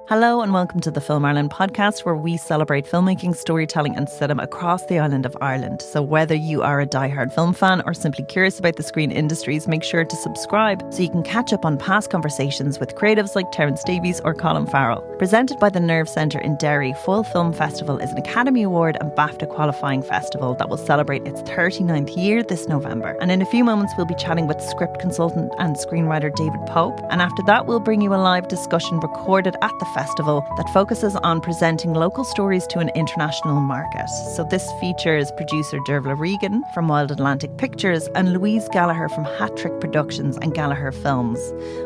Hello and welcome to the Film Ireland podcast, where we celebrate filmmaking, storytelling and cinema across the island of Ireland. So whether you are a diehard film fan or simply curious about the screen industries, make sure to subscribe so you can catch up on past conversations with creatives like Terence Davies or Colin Farrell. Presented by the Nerve Centre in Derry, Foyle Film Festival is an Academy Award and BAFTA-qualifying festival that will celebrate its 39th year this November. And in a few moments we'll be chatting with script consultant and screenwriter David Pope. And after that we'll bring you a live discussion recorded at the festival that focuses on presenting local stories to an international market. So this features producer Dearbhla Regan from Wild Atlantic Pictures and Louise Gallagher from Hat Trick Productions and Gallagher Films.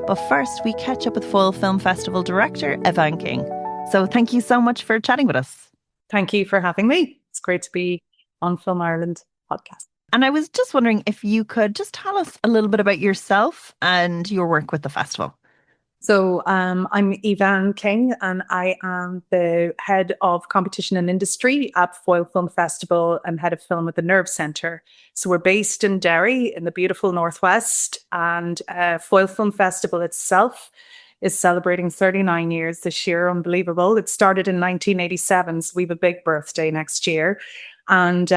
But first we catch up with Foyle Film Festival director Eavan King. So thank you so much for chatting with us. Thank you for having me. It's great to be on Film Ireland podcast. And I was just wondering if you could just tell us a little bit about yourself and your work with the festival. So I'm Eavan King and I am the head of competition and industry at Foyle Film Festival and head of film at the Nerve Centre. So we're based in Derry in the beautiful Northwest, and Foyle Film Festival itself is celebrating 39 years this year. Unbelievable. It started in 1987, so we have a big birthday next year. And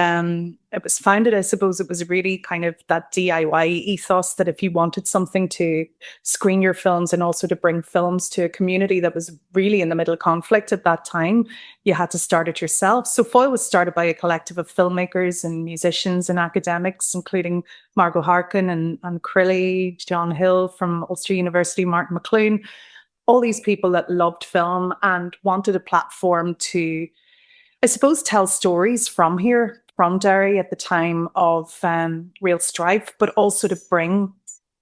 it was founded, I suppose it was really kind of that DIY ethos that if you wanted something to screen your films and also to bring films to a community that was really in the middle of conflict at that time, you had to start it yourself. So Foyle was started by a collective of filmmakers and musicians and academics, including Margot Harkin and Crilly, John Hill from Ulster University, Martin McLoone, all these people that loved film and wanted a platform to, I suppose, tell stories from here, from Derry at the time of real strife, but also to bring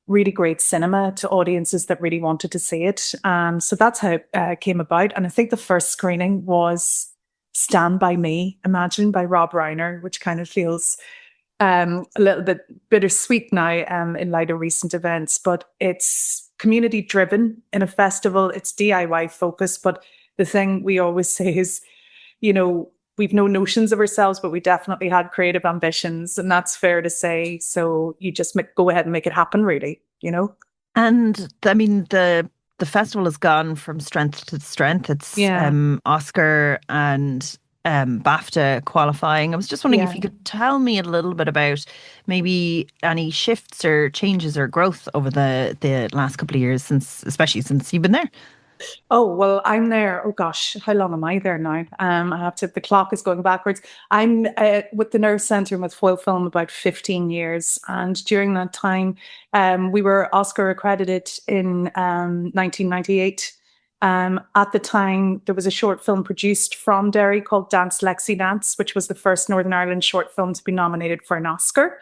really great cinema to audiences that really wanted to see it. So that's how it came about. And I think the first screening was Stand By Me, Imagine, by Rob Reiner, which kind of feels a little bit bittersweet now in light of recent events. But it's community driven in a festival. It's DIY focused. But the thing we always say is, you know, we've no notions of ourselves, but we definitely had creative ambitions, and that's fair to say. So you just go ahead and make it happen, really, you know? And I mean, the festival has gone from strength to strength. It's Oscar and BAFTA qualifying. I was just wondering if you could tell me a little bit about maybe any shifts or changes or growth over the last couple of years, especially since you've been there. Oh, well, I'm there. Oh, gosh, how long am I there now? The clock is going backwards. I'm with the Nerve Centre and with Foyle Film about 15 years. And during that time, we were Oscar accredited in 1998. At the time, there was a short film produced from Derry called Dance Lexi Dance, which was the first Northern Ireland short film to be nominated for an Oscar.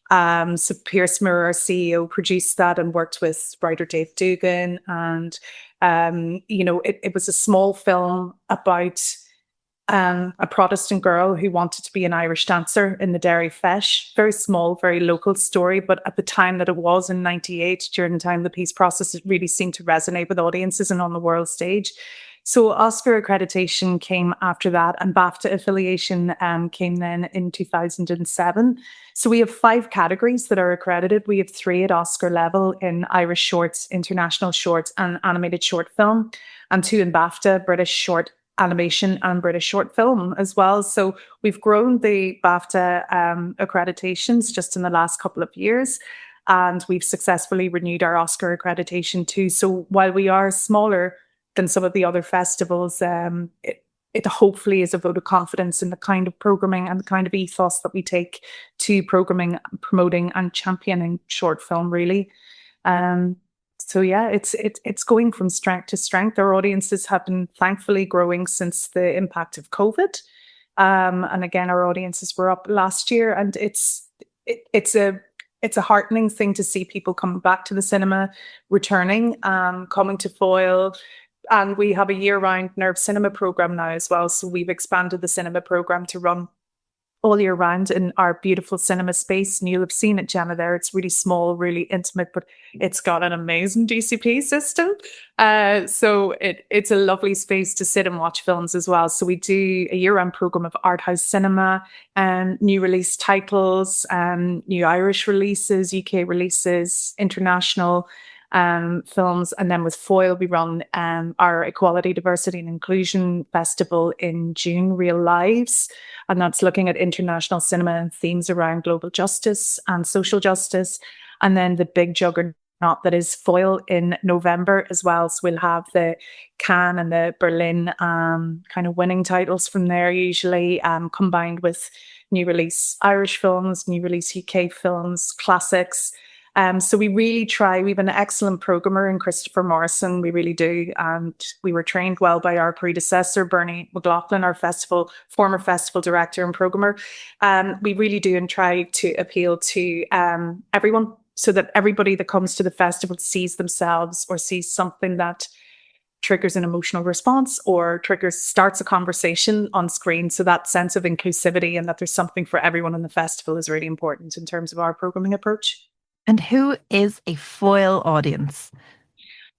So Pierce Moore, our CEO, produced that and worked with writer Dave Dugan. And it was a small film about a Protestant girl who wanted to be an Irish dancer in the Derry Feis. Very small, very local story, but at the time that it was in 98, during the time of the peace process, it really seemed to resonate with audiences and on the world stage. So Oscar accreditation came after that, and BAFTA affiliation came then in 2007. So we have 5 categories that are accredited. We have 3 at Oscar level in Irish shorts, international shorts, and animated short film, and 2 in BAFTA, British short animation and British short film as well. So we've grown the BAFTA accreditations just in the last couple of years, and we've successfully renewed our Oscar accreditation too. So while we are smaller than some of the other festivals, it hopefully is a vote of confidence in the kind of programming and the kind of ethos that we take to programming, promoting and championing short film, really. So yeah, it's going from strength to strength. Our audiences have been thankfully growing since the impact of COVID. And again, our audiences were up last year, and it's a heartening thing to see people coming back to the cinema, returning, coming to Foyle. And we have a year-round Nerve cinema program now as well. So we've expanded the cinema program to run all year round in our beautiful cinema space. And you'll have seen it, Gemma, there. It's really small, really intimate, but it's got an amazing DCP system. So it's a lovely space to sit and watch films as well. So we do a year-round program of art house cinema and new release titles, new Irish releases, UK releases, international. films. And then with Foyle, we run our Equality, Diversity and Inclusion Festival in June, Real Lives. And that's looking at international cinema and themes around global justice and social justice. And then the big juggernaut that is Foyle in November as well. So we'll have the Cannes and the Berlin kind of winning titles from there, usually combined with new release Irish films, new release UK films, classics. So we really try. We have an excellent programmer in Christopher Morrison. We really do. And we were trained well by our predecessor, Bernie McLaughlin, our former festival director and programmer. We really do and try to appeal to everyone, so that everybody that comes to the festival sees themselves or sees something that triggers an emotional response or starts a conversation on screen. So that sense of inclusivity and that there's something for everyone in the festival is really important in terms of our programming approach. And who is a Foyle audience?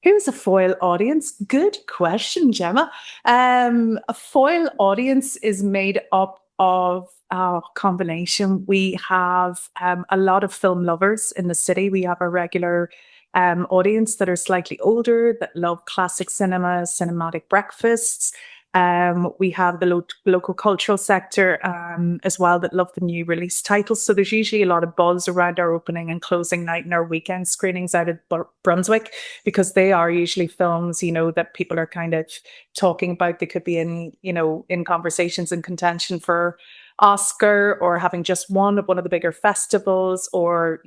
Who's a Foyle audience? Good question, Gemma. A Foyle audience is made up of a combination. We have a lot of film lovers in the city. We have a regular audience that are slightly older, that love classic cinema, cinematic breakfasts. We have the local cultural sector as well that love the new release titles. So there's usually a lot of buzz around our opening and closing night and our weekend screenings out of Brunswick, because they are usually films, that people are kind of talking about. They could be in conversations and contention for Oscar, or having just won at one of the bigger festivals, or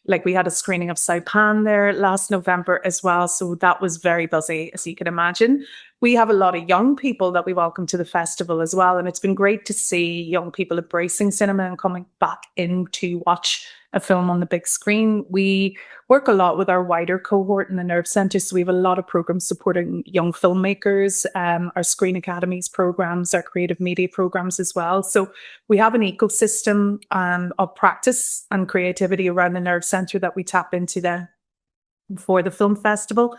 like we had a screening of Saipan there last November as well, so that was very buzzy, as you can imagine. We have a lot of young people that we welcome to the festival as well, and it's been great to see young people embracing cinema and coming back in to watch a film on the big screen. We work a lot with our wider cohort in the Nerve Centre, so we have a lot of programs supporting young filmmakers, our Screen Academies programs, our creative media programs as well. So we have an ecosystem of practice and creativity around the Nerve Centre that we tap into for the film festival.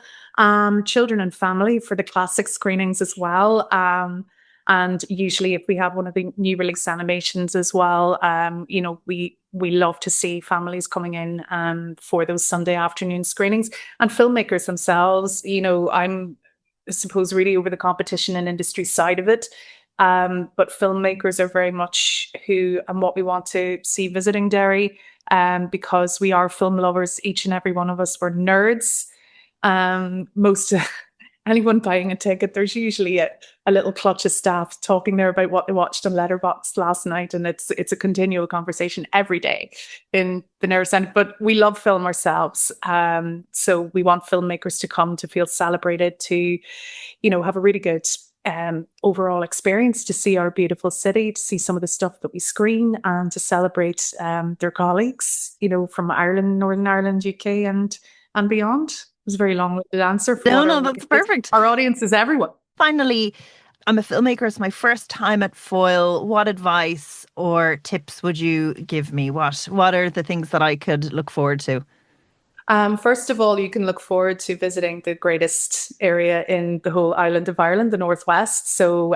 Children and family for the classic screenings as well. And usually if we have one of the new release animations as well, we love to see families coming in for those Sunday afternoon screenings. And filmmakers themselves, I'm, I suppose, really over the competition and industry side of it. But filmmakers are very much who and what we want to see visiting Derry, because we are film lovers, each and every one of us. We're nerds. Most anyone buying a ticket, there's usually a little clutch of staff talking there about what they watched on Letterboxd last night, and it's a continual conversation every day in the Nerve Centre. But we love film ourselves, so we want filmmakers to come to feel celebrated, to have a really good overall experience, to see our beautiful city, to see some of the stuff that we screen, and to celebrate their colleagues, from Ireland, Northern Ireland, UK, and beyond. It was a very long-winded answer. No, that's perfect. Our audience is everyone. Finally, I'm a filmmaker. It's my first time at Foyle. What advice or tips would you give me? What are the things that I could look forward to? First of all, you can look forward to visiting the greatest area in the whole island of Ireland, the Northwest. So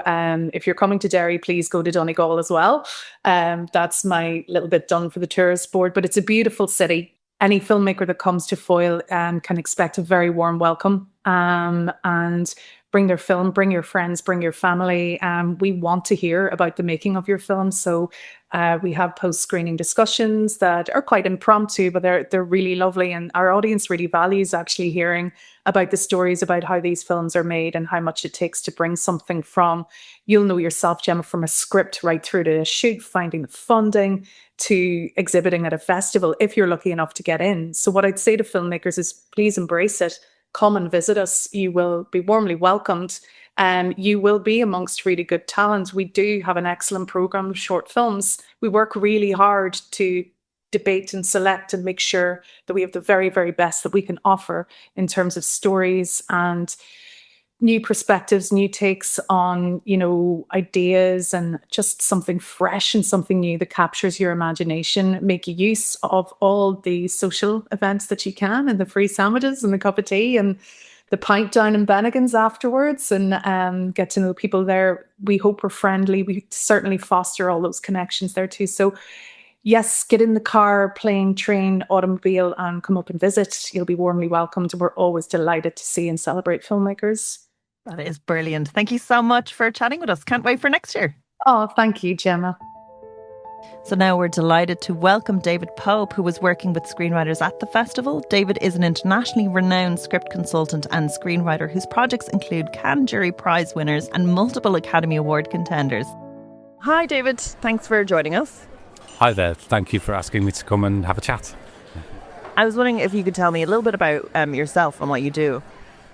if you're coming to Derry, please go to Donegal as well. That's my little bit done for the tourist board, but it's a beautiful city. Any filmmaker that comes to Foyle can expect a very warm welcome, and bring their film, bring your friends, bring your family. We want to hear about the making of your film. So we have post-screening discussions that are quite impromptu, but they're really lovely. And our audience really values actually hearing about the stories about how these films are made and how much it takes to bring something from, you'll know yourself, Gemma, from a script right through to a shoot, finding the funding, to exhibiting at a festival, if you're lucky enough to get in. So what I'd say to filmmakers is, please embrace it. Come and visit us. You will be warmly welcomed. You will be amongst really good talent. We do have an excellent program of short films. We work really hard to debate and select and make sure that we have the very, very best that we can offer in terms of stories and new perspectives, new takes on, ideas, and just something fresh and something new that captures your imagination. Make use of all the social events that you can, and the free sandwiches and the cup of tea and the pint down in Bennigan's afterwards, and get to know people there. We hope we're friendly. We certainly foster all those connections there too. So Yes, get in the car, plane, train, automobile, and come up and visit. You'll be warmly welcomed. We're always delighted to see and celebrate filmmakers. That is brilliant. Thank you so much for chatting with us. Can't wait for next year. Oh, thank you, Gemma. So now we're delighted to welcome David Pope, who was working with screenwriters at the festival. David is an internationally renowned script consultant and screenwriter whose projects include Cannes Jury Prize winners and multiple Academy Award contenders. Hi, David. Thanks for joining us. Hi there. Thank you for asking me to come and have a chat. I was wondering if you could tell me a little bit about yourself and what you do.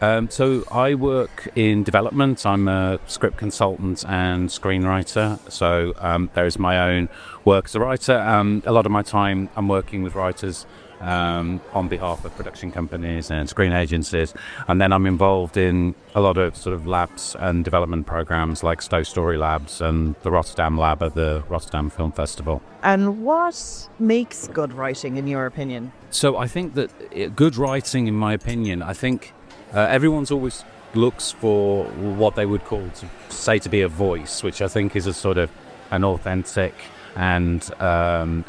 So I work in development. I'm a script consultant and screenwriter. So there's my own work as a writer. A lot of my time I'm working with writers on behalf of production companies and screen agencies. And then I'm involved in a lot of sort of labs and development programs like Stowe Story Labs and the Rotterdam Lab at the Rotterdam Film Festival. And what makes good writing, in your opinion? So I think that good writing, in my opinion, I think everyone's always looks for what they would call to be a voice, which I think is a sort of an authentic and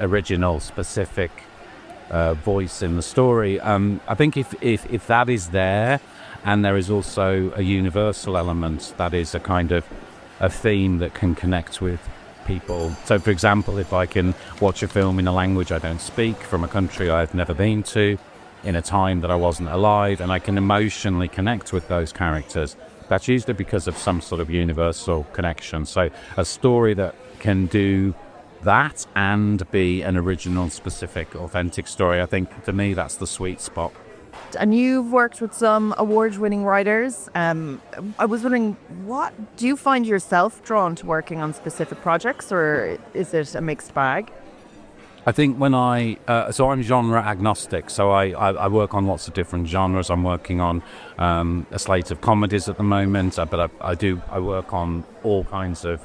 original, specific voice in the story. I think if that is there, and there is also a universal element, that is a kind of a theme that can connect with people. So, for example, if I can watch a film in a language I don't speak, from a country I've never been to, in a time that I wasn't alive, and I can emotionally connect with those characters, that's usually because of some sort of universal connection. So a story that can do that and be an original, specific, authentic story, I think, to me, that's the sweet spot. And you've worked with some award-winning writers. I was wondering, what do you find yourself drawn to working on specific projects, or is it a mixed bag? I think when so I'm genre agnostic, so I work on lots of different genres. I'm working on a slate of comedies at the moment, but I work on all kinds of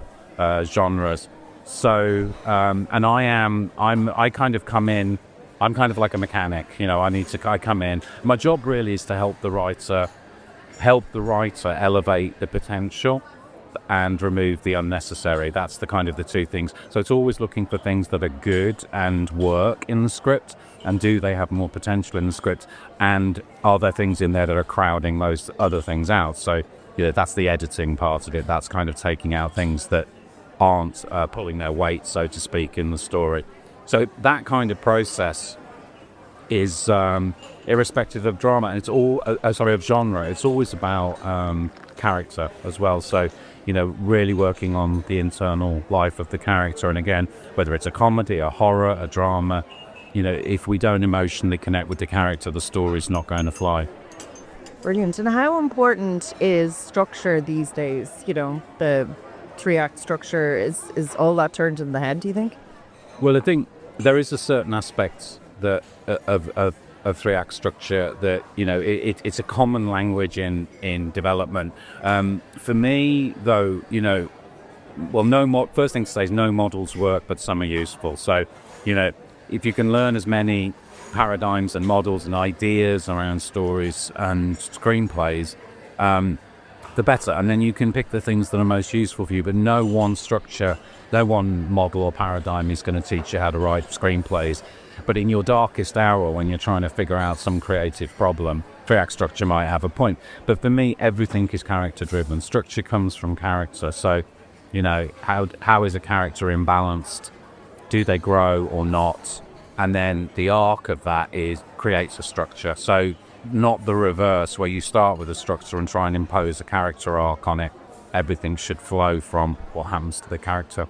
genres. So and I kind of come in. I'm kind of like a mechanic, I come in. My job really is to help the writer elevate the potential and remove the unnecessary. That's the kind of the two things. So it's always looking for things that are good and work in the script, and do they have more potential in the script, and are there things in there that are crowding those other things out? So that's the editing part of it. That's kind of taking out things that aren't pulling their weight, so to speak, in the story. So that kind of process is irrespective of drama, and it's all of genre. It's always about character as well. So really working on the internal life of the character. And again, whether it's a comedy, a horror, a drama, if we don't emotionally connect with the character, the story's not going to fly. Brilliant. And how important is structure these days? The 3-act structure, is all that turned in the head, do you think? Well, I think there is a certain aspect that of 3-act structure that it's a common language in development. For me, though, first thing to say is no models work, but some are useful. So if you can learn as many paradigms and models and ideas around stories and screenplays, the better. And then you can pick the things that are most useful for you. But no one structure, no one model or paradigm is going to teach you how to write screenplays. But in your darkest hour, when you're trying to figure out some creative problem, 3-act structure might have a point. But for me, everything is character-driven. Structure comes from character. So, how is a character imbalanced? Do they grow or not? And then the arc of that creates a structure. So not the reverse, where you start with a structure and try and impose a character arc on it. Everything should flow from what happens to the character.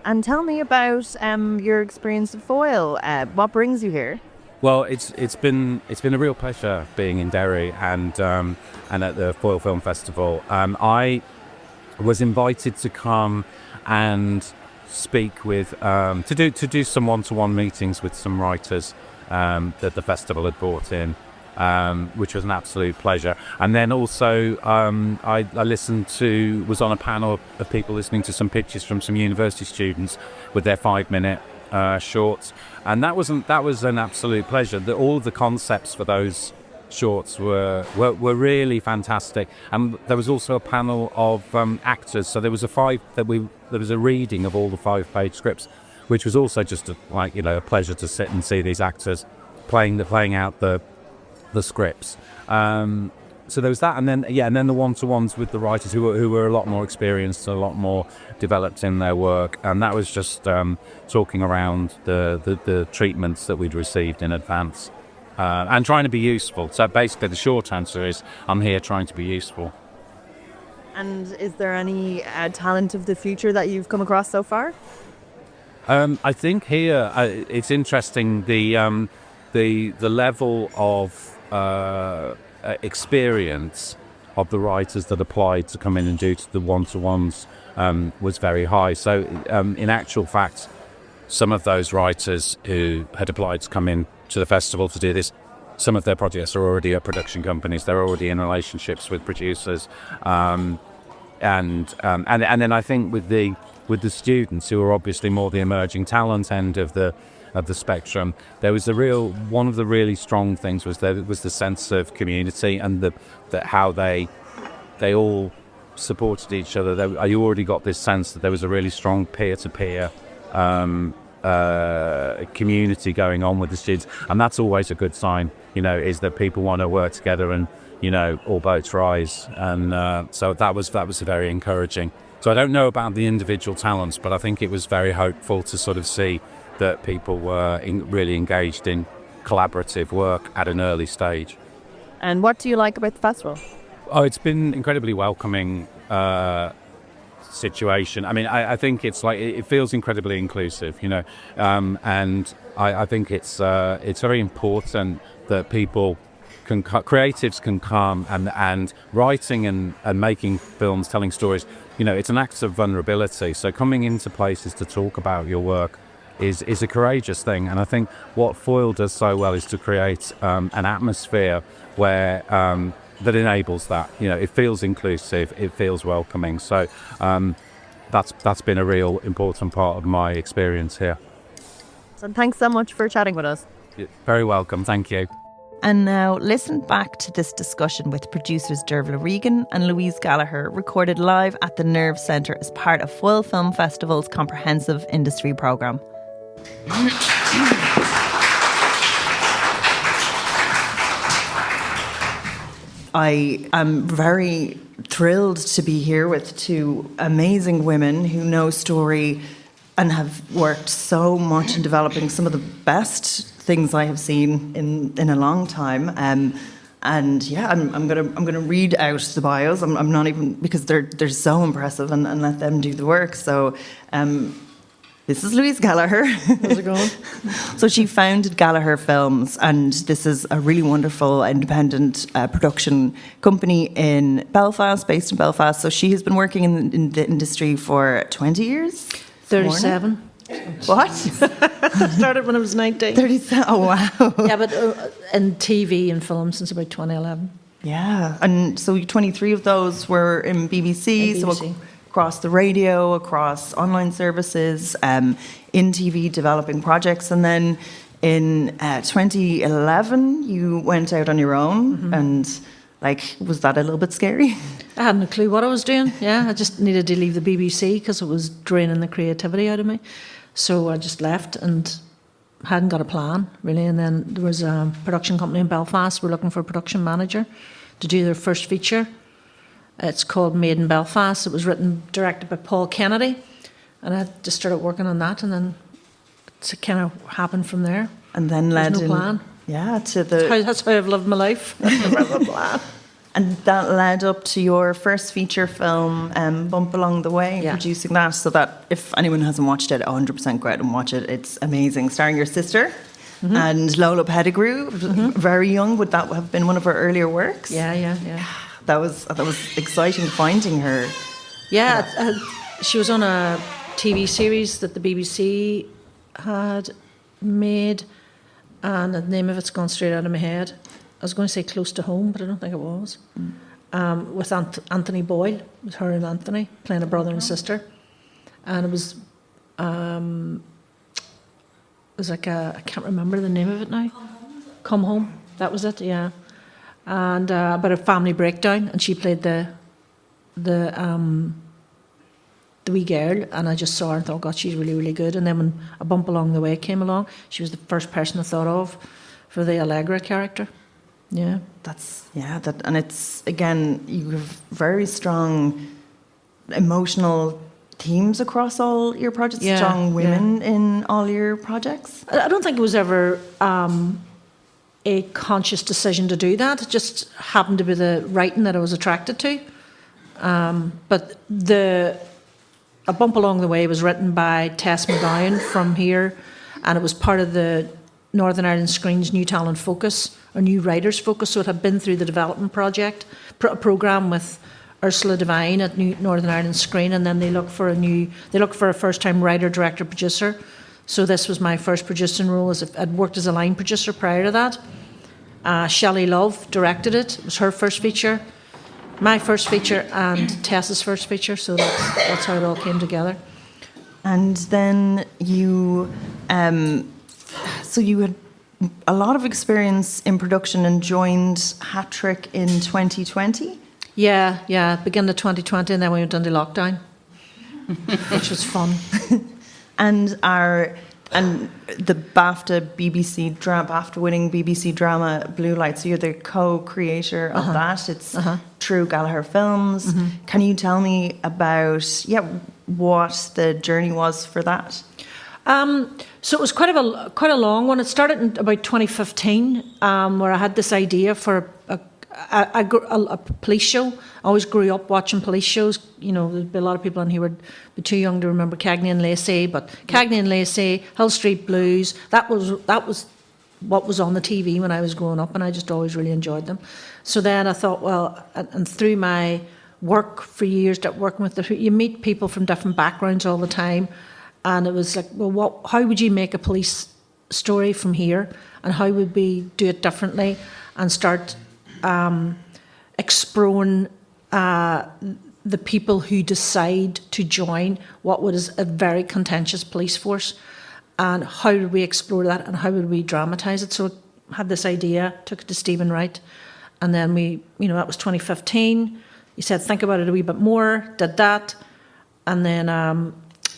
And tell me about your experience at Foyle. What brings you here? Well, it's been a real pleasure being in Derry and at the Foyle Film Festival. I was invited to come and speak with to do some one-to-one meetings with some writers that the festival had brought in. Which was an absolute pleasure. And then also I was on a panel of people listening to some pitches from some university students with their 5-minute shorts, and that was an absolute pleasure. All of the concepts for those shorts were really fantastic. And there was also a panel of actors, so there was a reading of all the 5-page scripts, which was also just a pleasure to sit and see these actors playing out the scripts. So there was that, and then the one-to-ones with the writers who were a lot more experienced, a lot more developed in their work, and that was just talking around the treatments that we'd received in advance, and trying to be useful. So basically, the short answer is I'm here trying to be useful. And is there any talent of the future that you've come across so far? I think here it's interesting the level of experience of the writers that applied to come in and do the one-to-ones was very high. So in actual fact, some of those writers who had applied to come in to the festival to do this, some of their projects are already at production companies. They're already in relationships with producers, and then I think with the students who are obviously more the emerging talent end of the spectrum, there was one of the really strong things was the sense of community and that how they all supported each other. I already got this sense that there was a really strong peer-to-peer community going on with the students, and that's always a good sign, is that people want to work together and, all boats rise, and so that was very encouraging. So I don't know about the individual talents, but I think it was very hopeful to sort of see that people were really engaged in collaborative work at an early stage. And what do you like about the festival? Oh, it's been incredibly welcoming situation. I mean, I think it's it feels incredibly inclusive, and I think it's very important that people creatives can come and writing and making films, telling stories. It's an act of vulnerability. So coming into places to talk about your work is a courageous thing, and I think what Foyle does so well is to create an atmosphere where that enables that. It feels inclusive, it feels welcoming. So that's been a real important part of my experience here. So thanks so much for chatting with us. You're very welcome, thank you. And now listen back to this discussion with producers Dearbhla Regan and Louise Gallagher, recorded live at the Nerve Centre as part of Foyle Film Festival's comprehensive industry programme. I am very thrilled to be here with two amazing women who know story and have worked so much in developing some of the best things I have seen in a long time. And yeah, I'm gonna read out the bios. I'm not even, because they're so impressive, and let them do the work. So this is Louise Gallagher. How's it going? So she founded Gallagher Films, and this is a really wonderful independent production company in Belfast, based in Belfast. So she has been working in the industry for 20 years? 37. What? Started when I was 19. 37, oh wow. Yeah, but in TV and film since about 2011. Yeah, and so 23 of those were in BBC, so across the radio, across online services, in TV, developing projects. And then in 2011, you went out on your own, and was that a little bit scary? I hadn't a clue what I was doing. Yeah, I just needed to leave the BBC because it was draining the creativity out of me. So I just left and hadn't got a plan, really. And then there was a production company in Belfast. We're looking for a production manager to do their first feature. It's called Made in Belfast. It was directed by Paul Kennedy. And I just started working on that, and then it kind of happened from there. And then led no plan. Yeah, to the... That's how I've lived my life. Never had a plan. And that led up to your first feature film, Bump Along the Way, producing that, so that if anyone hasn't watched it, 100% go out and watch it. It's amazing. Starring your sister and Lola Pettigrew, very young. Would that have been one of her earlier works? Yeah. That was exciting finding her. Yeah, she was on a TV series that the BBC had made, and the name of it's gone straight out of my head. I was going to say Close to Home, but I don't think it was. With Anthony Boyle. It was her and Anthony playing a brother and sister. And it was like I can't remember the name of it now. Come Home. That was it, yeah. And about a family breakdown, and she played the the wee girl, and I just saw her and thought, God, she's really, really good. And then when A Bump Along the Way came along, she was the first person I thought of for the Allegra character. Yeah. And it's, again, you have very strong emotional themes across all your projects, strong women in all your projects. I don't think it was ever a conscious decision to do that. It just happened to be the writing that I was attracted to. But A Bump Along the Way was written by Tess McGowan from here, and it was part of the Northern Ireland Screen's New Talent Focus, or New Writers Focus, so it had been through the development project programme with Ursula Devine at Northern Ireland Screen, and then they look for a first-time writer, director, producer. So this was my first producing role. I'd worked as a line producer prior to that. Shelley Love directed it. It was her first feature, my first feature, and Tess's first feature. So that's how it all came together. And then you had a lot of experience in production and joined Hat-Trick in 2020. Yeah, beginning of 2020, and then we went into lockdown, which was fun. And the BAFTA-winning BBC drama Blue Lights, so you're the co-creator of that. It's True Gallagher Films. Mm-hmm. Can you tell me about what the journey was for that? So it was quite a long one. It started in about 2015, where I had this idea for a police show. I always grew up watching police shows. You know, there'd be a lot of people in here would be too young to remember Cagney and Lacey, but Cagney and Lacey, Hill Street Blues, that was what was on the TV when I was growing up, and I just always really enjoyed them. So then I thought, well, and through my work for years, working with you meet people from different backgrounds all the time, and it was like, well, how would you make a police story from here, and how would we do it differently, and start exploring the people who decide to join what was a very contentious police force, and how did we explore that, and how would we dramatise it. So I had this idea, took it to Stephen Wright, and then that was 2015. He said, think about it a wee bit more, did that, and then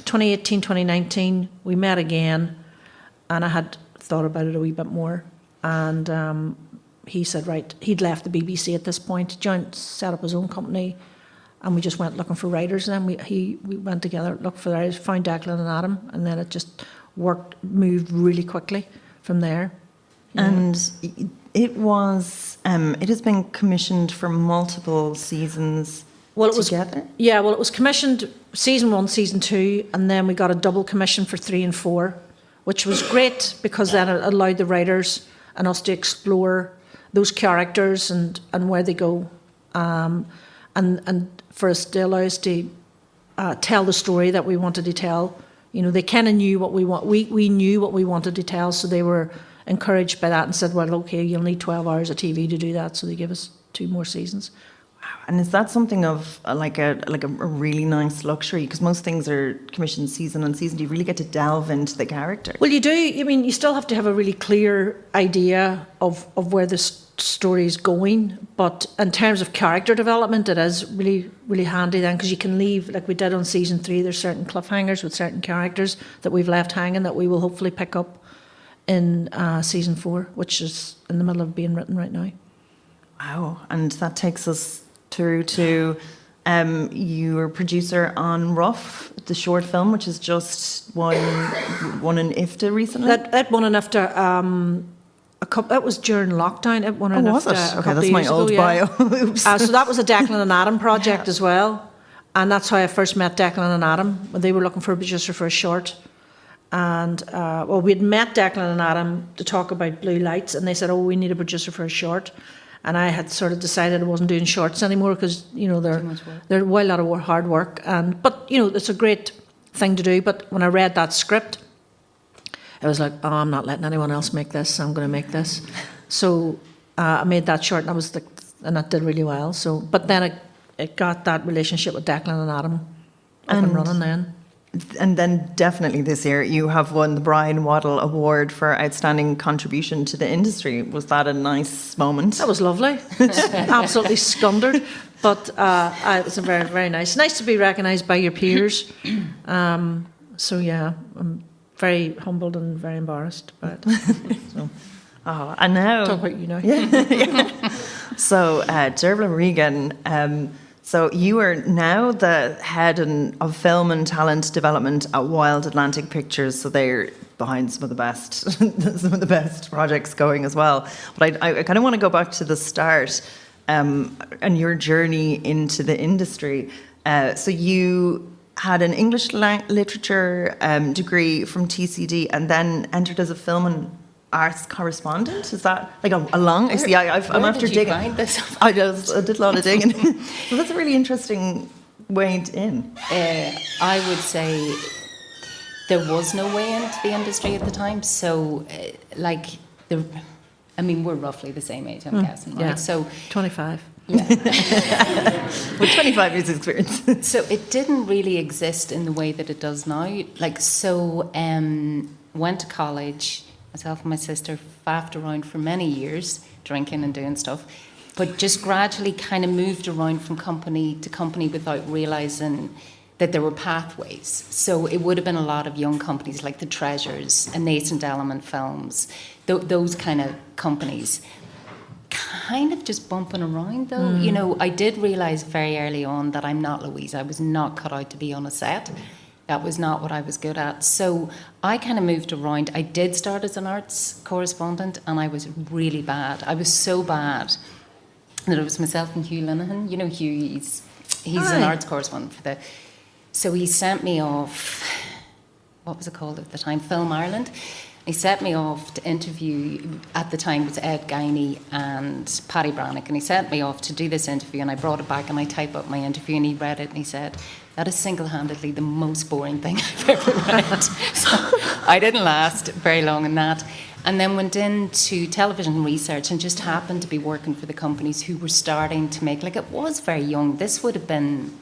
2018, 2019, we met again, and I had thought about it a wee bit more, and he said, right, he'd left the BBC at this point, set up his own company, and we just went looking for writers, and then we went together, looked for writers, found Declan and Adam, and then it just moved really quickly from there. Yeah. And it has been commissioned for multiple seasons together? It was commissioned season 1, season 2, and then we got a double commission for 3 and 4, which was great because then it allowed the writers and us to explore those characters and where they go, and for us to allow us to tell the story that we wanted to tell. You know, they kind of knew what we want. We knew what we wanted to tell, so they were encouraged by that and said, well, okay, you'll need 12 hours of TV to do that. So they gave us 2 more seasons. And is that something of like a really nice luxury? Because most things are commissioned season on season. Do you really get to delve into the character? Well, you do. I mean, you still have to have a really clear idea of where the story is going. But in terms of character development, it is really, really handy then, because you can leave, like we did on season 3, there's certain cliffhangers with certain characters that we've left hanging that we will hopefully pick up in season 4, which is in the middle of being written right now. Wow. And that takes us through to you were producer on Rough, the short film, which has just won an IFTA recently. That won an IFTA. That was during lockdown. It won an IFTA. Okay, that's my old bio. Oops. So that was a Declan and Adam project as well, and that's how I first met Declan and Adam when they were looking for a producer for a short. And we'd met Declan and Adam to talk about Blue Lights, and they said, "Oh, we need a producer for a short." And I had sort of decided I wasn't doing shorts anymore because, you know, they're well out of hard work. But, you know, it's a great thing to do. But when I read that script, I was like, oh, I'm not letting anyone else make this. I'm going to make this. So I made that short, and that did really well. So, but then it got that relationship with Declan and Adam up and running then. And then definitely this year you have won the Brian Waddell Award for Outstanding Contribution to the Industry. Was that a nice moment? That was lovely. Absolutely scundered. But it was very, very nice. Nice to be recognised by your peers. So yeah, I'm very humbled and very embarrassed about it. So. Oh, and now Talk about you now. Yeah. So, Dearbhla Regan, so you are now the head of film and talent development at Wild Atlantic Pictures. So they're behind some of the best projects going as well. But I kind of want to go back to the start and your journey into the industry. So you had an English literature degree from TCD and then entered as a film and arts correspondent. Is that like a long? I'm after digging. Find this? I did a lot of digging. So that's a really interesting way in. I would say there was no way into the industry at the time. So, we're roughly the same age, I'm guessing, right? Yeah. So 25. Yeah. With 25 years experience. So it didn't really exist in the way that it does now. Went to college. Myself and my sister faffed around for many years, drinking and doing stuff, but just gradually kind of moved around from company to company without realising that there were pathways. So it would have been a lot of young companies like the Treasures and Nascent Element Films, those kind of companies. Kind of just bumping around though. I did realise very early on that I'm not Louise. I was not cut out to be on a set. That was not what I was good at. So I kind of moved around. I did start as an arts correspondent and I was really bad. I was so bad that it was myself and Hugh Linehan. You know Hugh, he's an arts correspondent for so he sent me off, what was it called at the time? Film Ireland. He sent me off to interview, at the time it was Ed Guiney and Paddy Brannick, and he sent me off to do this interview and I brought it back and I typed up my interview and he read it and he said, that is single-handedly the most boring thing I've ever read. So I didn't last very long in that. And then went into television research and just happened to be working for the companies who were starting to make, it was very young. This would have been,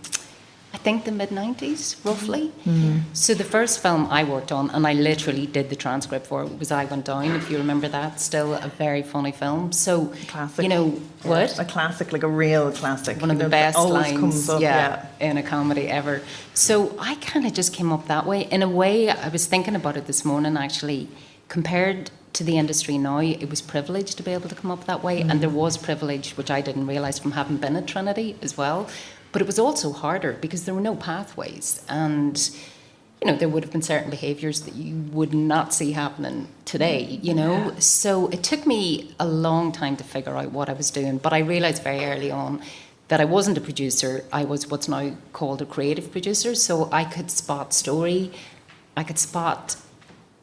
I think, the mid-90s, roughly. Mm-hmm. So the first film I worked on, and I literally did the transcript for it, was I Went Down, if you remember that. Still a very funny film. So, classic. What? A classic, like a real classic. One of the best lines up, in a comedy ever. So I kind of just came up that way. In a way, I was thinking about it this morning, actually, compared to the industry now, it was privileged to be able to come up that way. Mm-hmm. And there was privilege, which I didn't realise from having been at Trinity as well. But it was also harder because there were no pathways and, there would have been certain behaviours that you would not see happening today, Yeah. So it took me a long time to figure out what I was doing, but I realised very early on that I wasn't a producer. I was what's now called a creative producer. So I could spot story, I could spot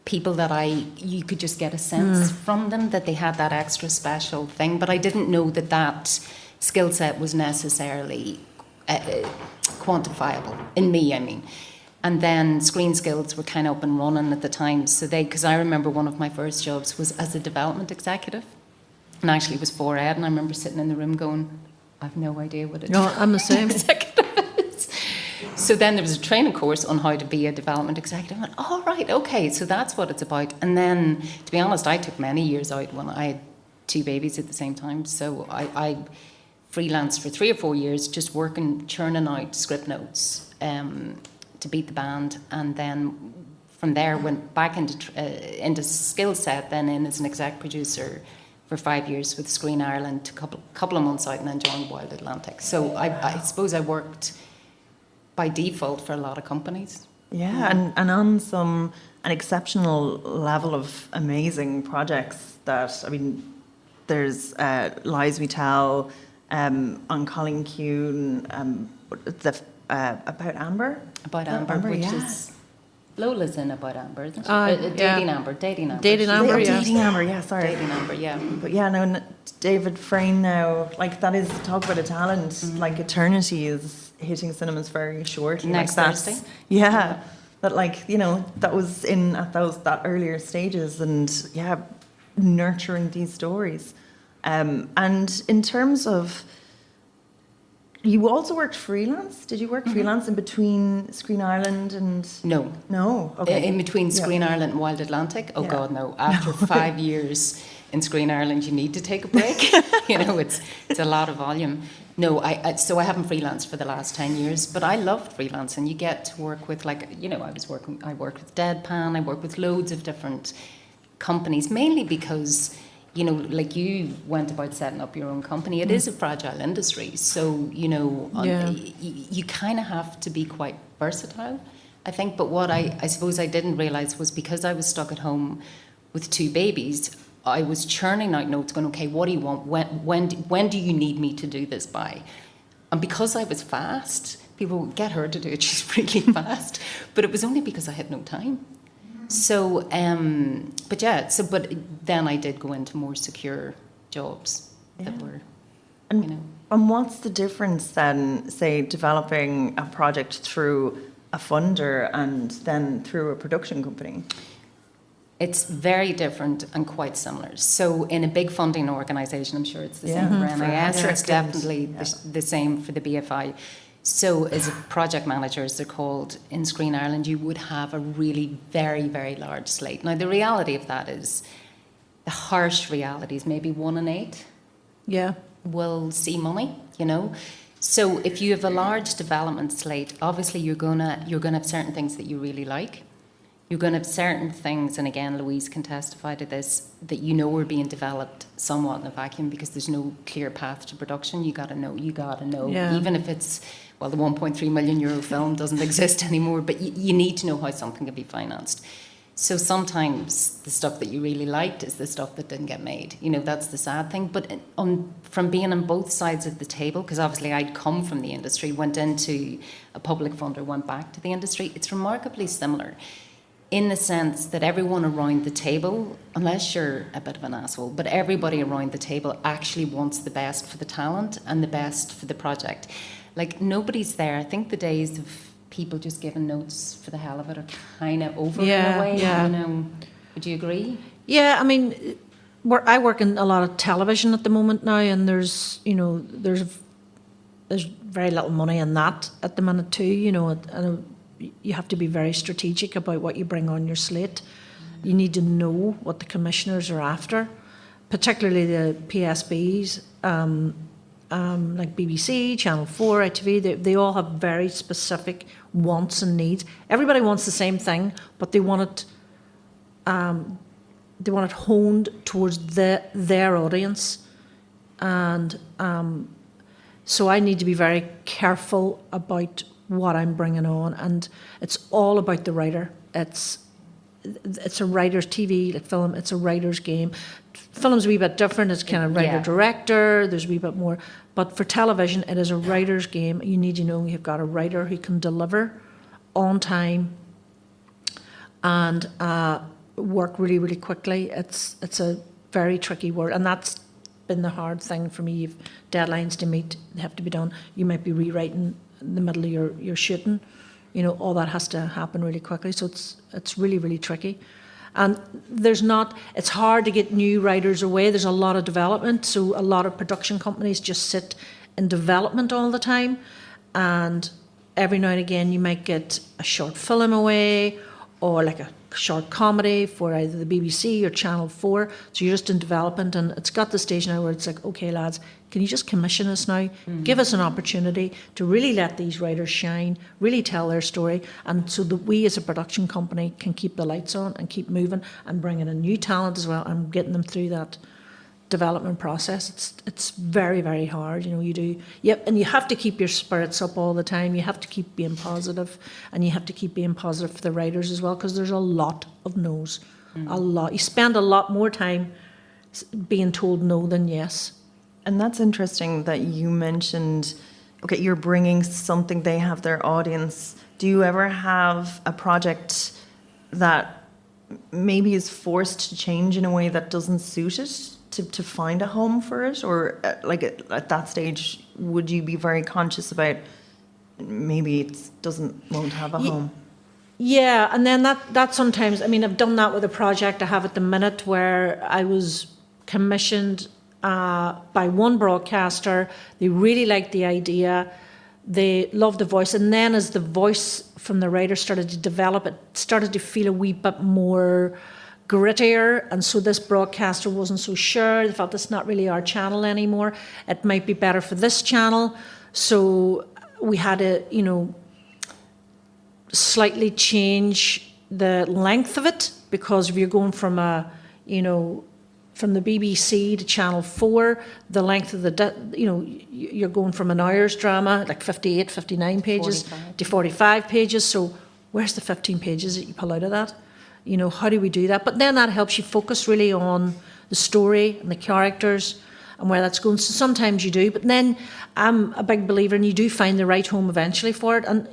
people that you could just get a sense from them that they had that extra special thing, but I didn't know that skill set was necessarily quantifiable in me, I mean. And then screen skills were kind of up and running at the time. So because I remember one of my first jobs was as a development executive, and actually it was for Ed, and I remember sitting in the room going, I've no idea what a I'm the same. executive is. So then there was a training course on how to be a development executive. I went, oh, right, okay, so that's what it's about. And then, to be honest, I took many years out when I had 2 babies at the same time. So I freelanced for 3 or 4 years, just working, churning out script notes to beat the band, and then from there went back into skill set, then in as an exec producer for 5 years with Screen Ireland, a couple of months out, and then joined Wild Atlantic. So I suppose I worked by default for a lot of companies. Yeah, and on an exceptional level of amazing projects that, there's Lies We Tell, on Colin Kuhn, about Amber? About Amber, which is Lola's in About Amber, isn't she? Dating Amber. Dating Amber, yeah. Dating Amber, yeah, sorry. Dating Amber, yeah. But yeah, no, David Frayne now, that is, talk about a talent, Eternity is hitting cinemas very shortly. Next Thursday? Yeah. That that was at that earlier stages, and yeah, nurturing these stories. And in terms of, you also worked freelance? Did you work freelance in between Screen Ireland and... No. No? Okay. In between Screen Ireland and Wild Atlantic? Oh, God, no. After 5 years in Screen Ireland, you need to take a break. It's a lot of volume. No, so I haven't freelanced for the last 10 years, but I loved freelancing. You get to work with, like, you know, I worked with Deadpan, I worked with loads of different companies, mainly because, you know, like you went about setting up your own company. It is a fragile industry. So, you know, you kind of have to be quite versatile, I think. But what I suppose I didn't realise was, because I was stuck at home with 2 babies, I was churning out notes going, okay, what do you want? When do you need me to do this by? And because I was fast, people would get her to do it. She's really fast. But it was only because I had no time. So, but then I did go into more secure jobs that were, and, you know. And what's the difference then, say, developing a project through a funder and then through a production company? It's very different and quite similar. So in a big funding organisation, I'm sure it's the same for NIS, it's definitely the same for the BFI. So as a project manager, as they're called in Screen Ireland, you would have a really very, very large slate. Now, the reality of that is, the harsh reality is maybe 1 in 8 will see money, you know. So if you have a large development slate, obviously you're gonna have certain things that you really like. You're going to have certain things, and again, Louise can testify to this, that you know are being developed somewhat in a vacuum because there's no clear path to production. You got to know. Yeah. Even if it's, well, the €1.3 million film doesn't exist anymore, but you need to know how something can be financed. So sometimes the stuff that you really liked is the stuff that didn't get made. You know, that's the sad thing. But from being on both sides of the table, because obviously I'd come from the industry, went into a public funder, went back to the industry, it's remarkably similar, in the sense that everyone around the table, unless you're a bit of an asshole, but everybody around the table actually wants the best for the talent and the best for the project. Like, nobody's there. I think the days of people just giving notes for the hell of it are kind of over in a way. You know, would you agree? Yeah, I mean, I work in a lot of television at the moment now, and there's very little money in that at the minute too, you know, and you have to be very strategic about what you bring on your slate. You need to know what the commissioners are after, particularly the PSBs, like BBC, Channel 4, at.we. They all have very specific wants and needs. Everybody wants the same thing, but they want it honed towards their audience. And so I need to be very careful about what I'm bringing on, and it's all about the writer. It's a writer's TV, like film, it's a writer's game. Film's a wee bit different, it's kind of writer-director, there's a wee bit more, but for television it is a writer's game. You need to know you've got a writer who can deliver on time and work really, really quickly. It's a very tricky word, and that's been the hard thing for me. You've deadlines to meet, they have to be done. You might be rewriting in the middle of your shooting, you know, all that has to happen really quickly. So it's really, really tricky. And it's hard to get new writers away. There's a lot of development. So a lot of production companies just sit in development all the time. And every now and again you might get a short film away, or like a short comedy for either the BBC or Channel 4. So you're just in development, and it's got the stage now where it's like, okay lads, can you just commission us now? Give us an opportunity to really let these writers shine, really tell their story, and so that we as a production company can keep the lights on and keep moving and bringing in new talent as well and getting them through that development process. It's very, very hard, you know. You do, and you have to keep your spirits up all the time. You have to keep being positive, and you have to keep being positive for the writers as well, because there's a lot of no's. A lot. You spend a lot more time being told no than yes. And that's interesting that you mentioned, okay, you're bringing something, they have their audience. Do you ever have a project that maybe is forced to change in a way that doesn't suit it, to find a home for it? Or like at that stage, would you be very conscious about maybe it won't have a home? Yeah, and then that sometimes, I mean, I've done that with a project I have at the minute where I was commissioned by one broadcaster. They really liked the idea, they loved the voice, and then as the voice from the writer started to develop, it started to feel a wee bit more grittier, and so this broadcaster wasn't so sure. They felt it's not really our channel anymore. It might be better for this channel. So we had to, slightly change the length of it, because if you're going from from the BBC to Channel 4, the length of you're going from an hour's drama, like 58, 59 pages, 45. to 45 pages. So where's the 15 pages that you pull out of that? How do we do that? But then that helps you focus really on the story and the characters and where that's going. So sometimes you do, but then I'm a big believer in you do find the right home eventually for it. And,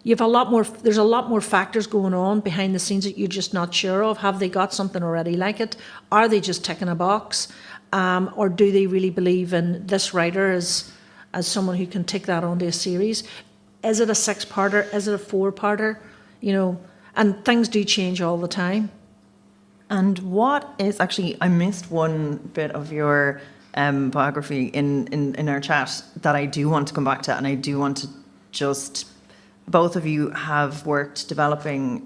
there's a lot more factors going on behind the scenes that you're just not sure of. Have they got something already like it? Are they just ticking a box? Or do they really believe in this writer as someone who can take that onto a series? Is it a 6-parter? Is it a 4-parter? And things do change all the time. And what is actually, I missed one bit of your biography in our chat that I do want to come back to, and I do want to just, both of you have worked developing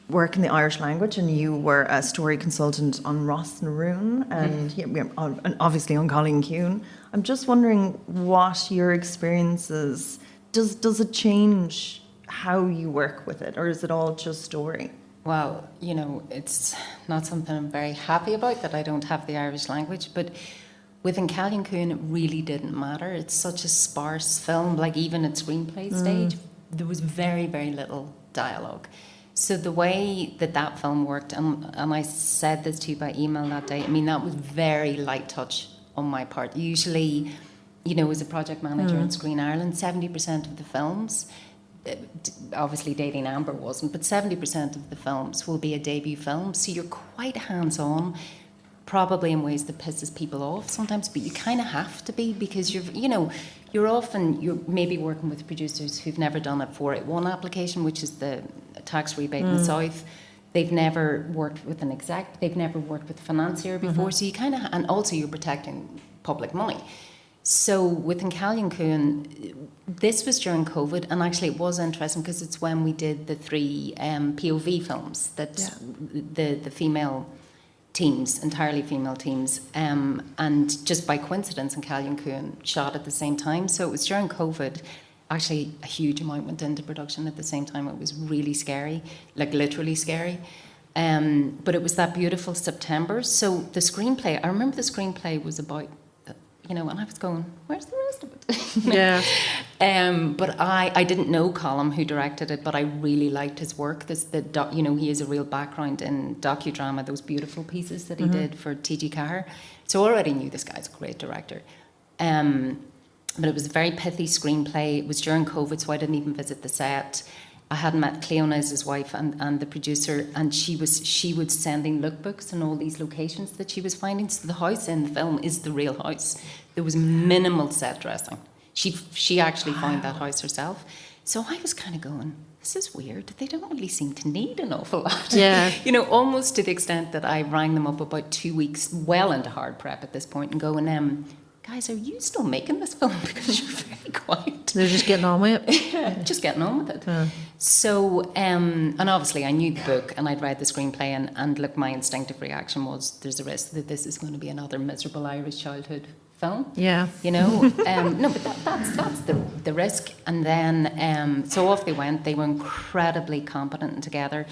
work in the Irish language, and you were a story consultant on Ross na Rún and obviously on Colleen Kuhn. I'm just wondering what your experiences, does it change how you work with it, or is it all just story? Well, it's not something I'm very happy about that I don't have the Irish language, but within Colleen Kuhn, it really didn't matter. It's such a sparse film, like even at screenplay stage, there was very, very little dialogue. So the way that film worked, and I said this to you by email that day, that was very light touch on my part. Usually, as a project manager in Screen Ireland, 70% of the films, obviously Dating Amber wasn't, but 70% of the films will be a debut film. So you're quite hands-on, probably in ways that pisses people off sometimes, but you kind of have to be, because you're maybe working with producers who've never done a 481 application, which is the tax rebate in the South. They've never worked with an exec, they've never worked with a financier before, so you kind of, and also you're protecting public money. So within Colleen Kuhn, this was during COVID, and actually it was interesting because it's when we did the 3 POV films that the female teams, entirely female teams, and just by coincidence, and Colleen Kuhn shot at the same time. So it was during COVID. Actually, a huge amount went into production at the same time. It was really scary, like literally scary. But it was that beautiful September. So the screenplay, I remember the screenplay was about, and I was going, where's the rest of it? Yeah. But I didn't know Colm, who directed it, but I really liked his work. He has a real background in docudrama, those beautiful pieces that he did for T.G. Cahir. So I already knew this guy's a great director. But it was a very pithy screenplay. It was during COVID, so I didn't even visit the set. I hadn't met Cleona as his wife and the producer, and she would sending lookbooks and all these locations that she was finding. So the house in the film is the real house. There was minimal set dressing. She actually found that house herself. So I was kind of going, this is weird. They don't really seem to need an awful lot. Yeah. Almost to the extent that I rang them up about 2 weeks, well into hard prep at this point, and going, guys, are you still making this film? Because you're very quiet. They're just getting on with it. Yeah, just getting on with it. Yeah. So, and obviously I knew the book and I'd read the screenplay, and look, my instinctive reaction was there's a risk that this is going to be another miserable Irish childhood film. Yeah. No, but that's the risk. And then, so off they went. They were incredibly competent and together.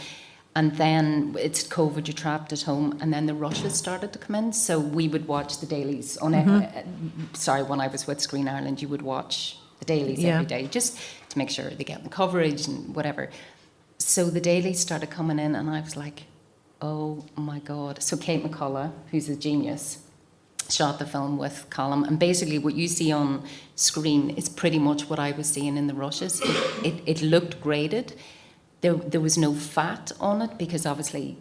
And then it's COVID, you're trapped at home, and then the rushes started to come in. So we would watch the dailies on. When I was with Screen Ireland, you would watch the dailies every day just to make sure they get the coverage and whatever. So the dailies started coming in, and I was like, oh my God. So Kate McCullough, who's a genius, shot the film with Colm, and basically what you see on screen is pretty much what I was seeing in the rushes. It looked graded. There was no fat on it because obviously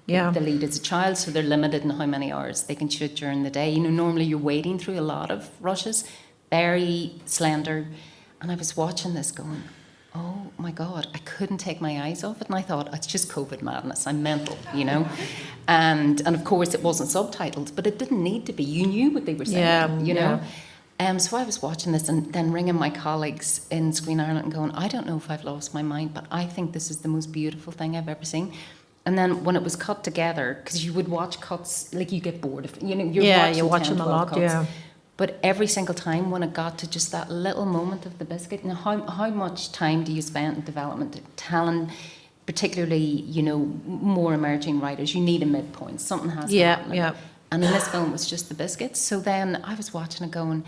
the lead is a child, so they're limited in how many hours they can shoot during the day. Normally you're wading through a lot of rushes, very slender. And I was watching this going, oh my God, I couldn't take my eyes off it. And I thought, it's just COVID madness, I'm mental, And of course it wasn't subtitled, but it didn't need to be. You knew what they were saying, you know. So I was watching this and then ringing my colleagues in Screen Ireland and going, I don't know if I've lost my mind, but I think this is the most beautiful thing I've ever seen. And then when it was cut together, because you would watch cuts, like you get bored of, you're you're watching watching 10, a 12 lot, cuts. yeah. But every single time when it got to just that little moment of the biscuit, now how much time do you spend in development, telling, particularly, more emerging writers, you need a midpoint, something has to happen. Yeah. And in this film, it was just the biscuits. So then I was watching it going,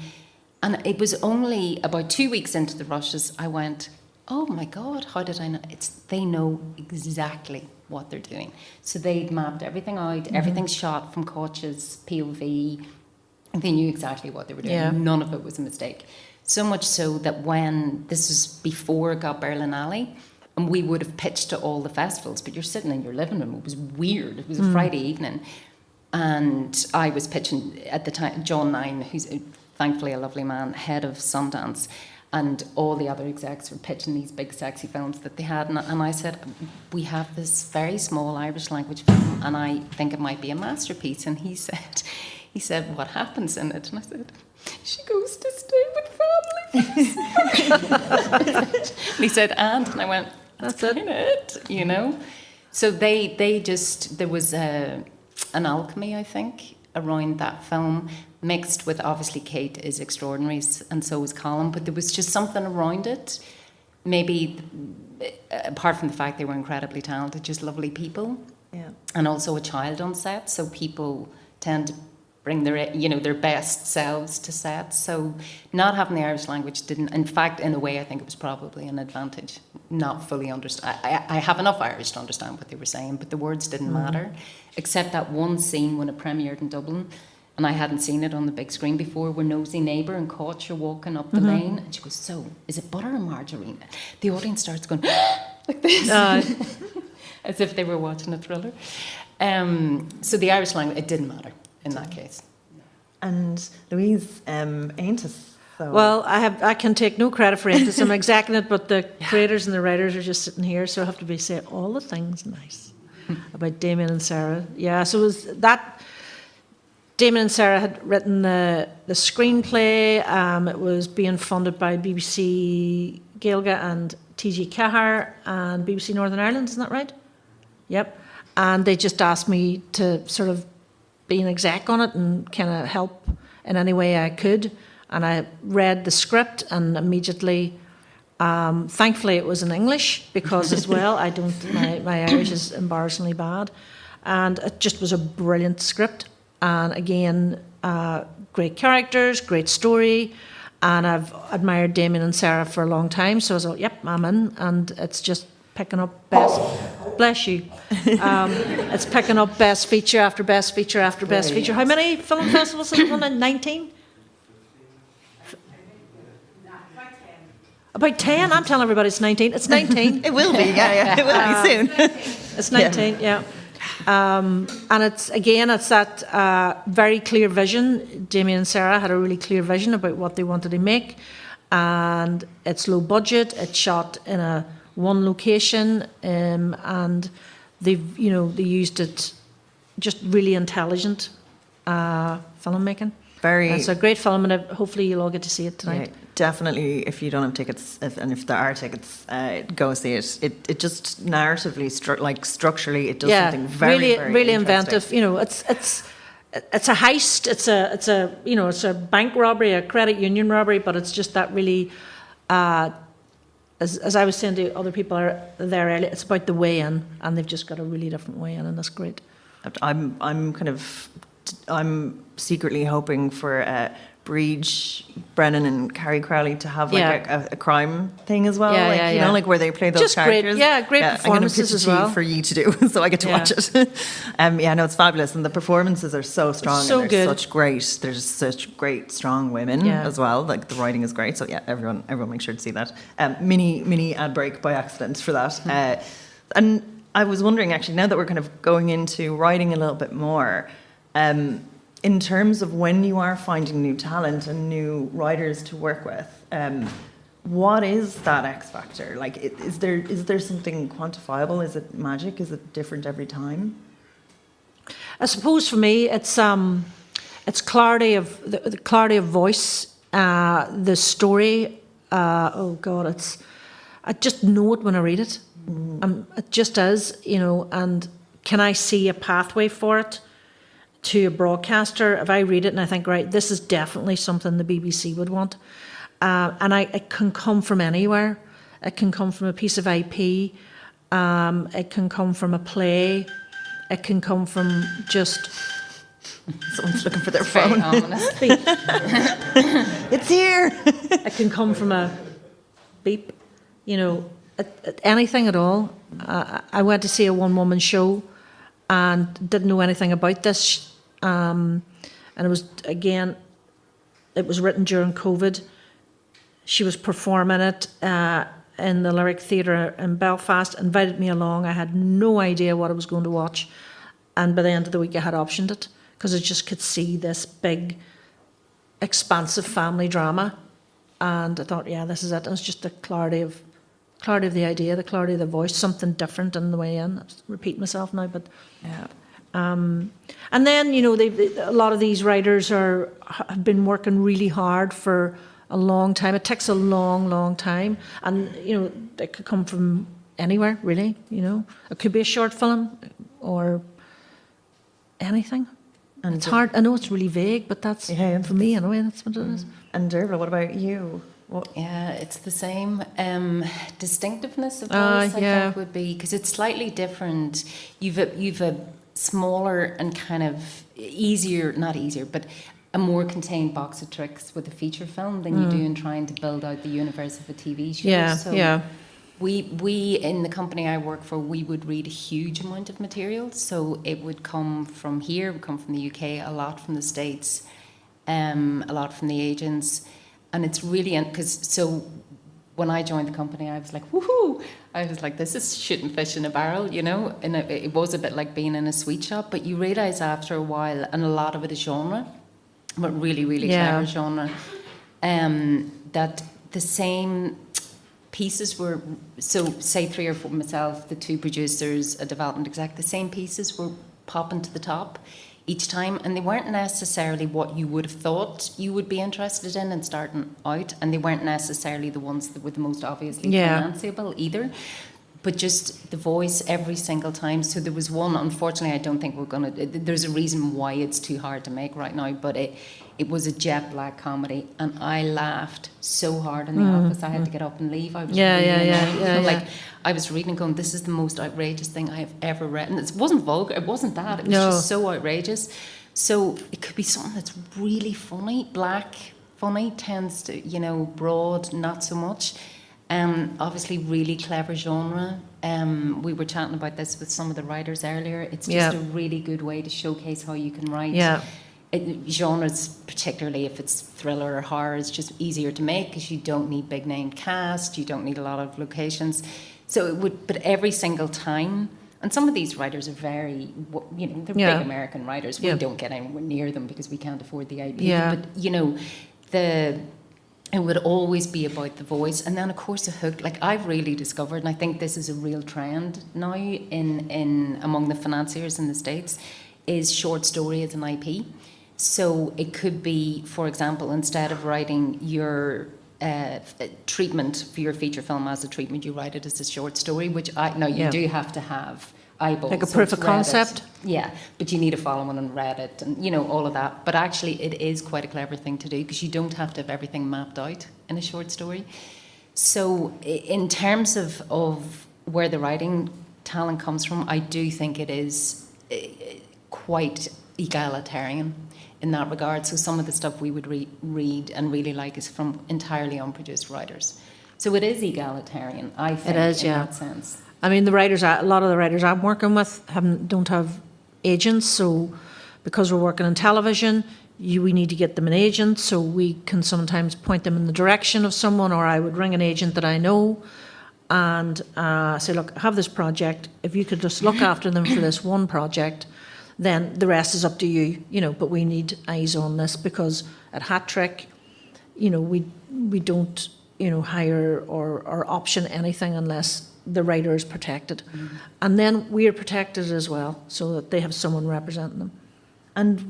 and it was only about 2 weeks into the rushes, I went, oh my God, how did I know? They know exactly what they're doing. So they'd mapped everything out, everything's shot from Koch's POV. They knew exactly what they were doing. Yeah. None of it was a mistake. So much so that when this was before it got Berlinale, and we would have pitched to all the festivals, but you're sitting in your living room. It was weird. It was a Friday evening. And I was pitching at the time, John Nine, who's thankfully a lovely man, head of Sundance, and all the other execs were pitching these big sexy films that they had. And I said, we have this very small Irish language film, and I think it might be a masterpiece. And he said, what happens in it? And I said, she goes to stay with family. And he said, and I went, that's it, So they just, there was an alchemy, I think, around that film, mixed with, obviously, Kate is extraordinary, and so is Colin, but there was just something around it, maybe, apart from the fact they were incredibly talented, just lovely people. Yeah. And also a child on set, so people tend to bring their best selves to set. So not having the Irish language didn't, in fact, in a way, I think it was probably an advantage. Not fully understand. I have enough Irish to understand what they were saying, but the words didn't matter, except that one scene when it premiered in Dublin, and I hadn't seen it on the big screen before, where Nosy Neighbour and Koch are walking up the lane, and she goes, so, is it butter or margarine? The audience starts going, like this, as if they were watching a thriller. So the Irish language, it didn't matter in that case. And Louise, Aintus. So. Well, I can take no credit for Aintus. I'm executing it, but the creators and the writers are just sitting here, so I have to say all the things nice about Damien and Sarah. Yeah, so it was that. Damien and Sarah had written the screenplay. It was being funded by BBC Gaeilge and TG Cahir and BBC Northern Ireland, isn't that right? Yep. And they just asked me to sort of be an exec on it and kind of help in any way I could. And I read the script and immediately, thankfully it was in English, because as well, my Irish is embarrassingly bad. And it just was a brilliant script. And again, great characters, great story. And I've admired Damien and Sarah for a long time. So I was like, yep, I'm in. And it's just picking up best, bless you. It's picking up best feature after best feature after best feature. How many film festivals have you won in? 19? About 10? I'm telling everybody it's 19. It's 19. It will be, yeah. It will be soon. It's 19, yeah. And it's that very clear vision. Damien and Sarah had a really clear vision about what they wanted to make. And it's low budget. It's shot in one location, and they used it, just really intelligent filmmaking. It's a great film, and hopefully you'll all get to see it tonight. Yeah, definitely, if you don't have tickets, if there are tickets, go see it. It just narratively, structurally, it does something very, really, very really interesting. inventive. It's a heist. It's a bank robbery, a credit union robbery, but it's just that really. As I was saying to other people there earlier, it's about the way in, and they've just got a really different way in, and that's great. I'm secretly hoping for Breach, Brennan, and Carrie Crowley to have a crime thing as well, where they play those just characters. Great performances as well for you to do, so I get to watch it. It's fabulous, and the performances are so strong. So and good. There's such great, strong women as well. Like the writing is great. So everyone make sure to see that. Mini ad break by accident for that. And I was wondering, actually, now that we're kind of going into writing a little bit more. In terms of when you are finding new talent and new writers to work with, what is that X factor? Like, is there something quantifiable? Is it magic? Is it different every time? I suppose for me, it's clarity of the clarity of voice, the story. I just know it when I read it. It just is, and can I see a pathway for it to a broadcaster? If I read it and I think, right, this is definitely something the BBC would want, and it can come from anywhere. It can come from a piece of IP. It can come from a play. It can come from just... Someone's looking for their Very phone. ominous. It's here. It can come from a beep, anything at all. I went to see a one-woman show and didn't know anything about this. And it was, again, it was written during COVID. She was performing it in the Lyric Theatre in Belfast, invited me along. I had no idea what I was going to watch. And by the end of the week, I had optioned it because I just could see this big, expansive family drama. And I thought, yeah, this is it. And it's just the clarity of the idea, the clarity of the voice, something different in the way in. I repeat myself now, but Yeah. and then a lot of these writers have been working really hard for a long time. It takes a long, long time, and it could come from anywhere really. It could be a short film or anything. And it's hard. I know it's really vague, but that's for me anyway. That's what it is. And Dearbhla, what about you? Yeah, it's the same. Distinctiveness of voice, I think, would be, because it's slightly different. You've a smaller and kind of not easier, but a more contained box of tricks with a feature film than you do in trying to build out the universe of a TV show. Yeah. We in the company I work for, we would read a huge amount of material. So it would come from here, it would come from the UK, a lot from the States, a lot from the agents. And it's really, so when I joined the company, I was like, woohoo! I was like, this is shooting fish in a barrel, and it was a bit like being in a sweet shop. But you realise after a while, and a lot of it is genre, but really, really clever genre, that the same pieces were, so say 3 or 4, myself, the 2 producers, a development exec, the same pieces were popping to the top each time, and they weren't necessarily what you would have thought you would be interested in and starting out, and they weren't necessarily the ones that were the most obviously financeable either, but just the voice every single time. So there was one, unfortunately, I don't think we're going to, there's a reason why it's too hard to make right now, but it was a jet black comedy, and I laughed so hard in the office I had to get up and leave. I was I was reading and going, this is the most outrageous thing I have ever read. And it wasn't vulgar, it wasn't that, it was just so outrageous. So it could be something that's really funny, black funny, tends to, broad, not so much. Obviously really clever genre. We were chatting about this with some of the writers earlier. It's just a really good way to showcase how you can write. Yeah. Genres, particularly if it's thriller or horror, is just easier to make because you don't need big name cast, you don't need a lot of locations. So it would, but every single time, and some of these writers are very, they're big American writers. We don't get anywhere near them because we can't afford the IP. But it would always be about the voice, and then of course a hook. Like I've really discovered, and I think this is a real trend now in among the financiers in the States, is short story as an IP. So it could be, for example, instead of writing your treatment for your feature film as a treatment, you write it as a short story, which you do have to have eyeballs. Like a proof of concept? Yeah, but you need a following on Reddit and, all of that. But actually it is quite a clever thing to do because you don't have to have everything mapped out in a short story. So in terms of where the writing talent comes from, I do think it is quite egalitarian in that regard. So some of the stuff we would read and really like is from entirely unproduced writers. So it is egalitarian, I think, it is, in that sense. I mean, a lot of the writers I'm working with don't have agents, so because we're working in television, we need to get them an agent, so we can sometimes point them in the direction of someone, or I would ring an agent that I know and say, look, I have this project, if you could just look after them for this one project, then the rest is up to you, but we need eyes on this, because at Hat Trick, we don't, hire or option anything unless the writer is protected. Mm-hmm. And then we are protected as well, so that they have someone representing them. And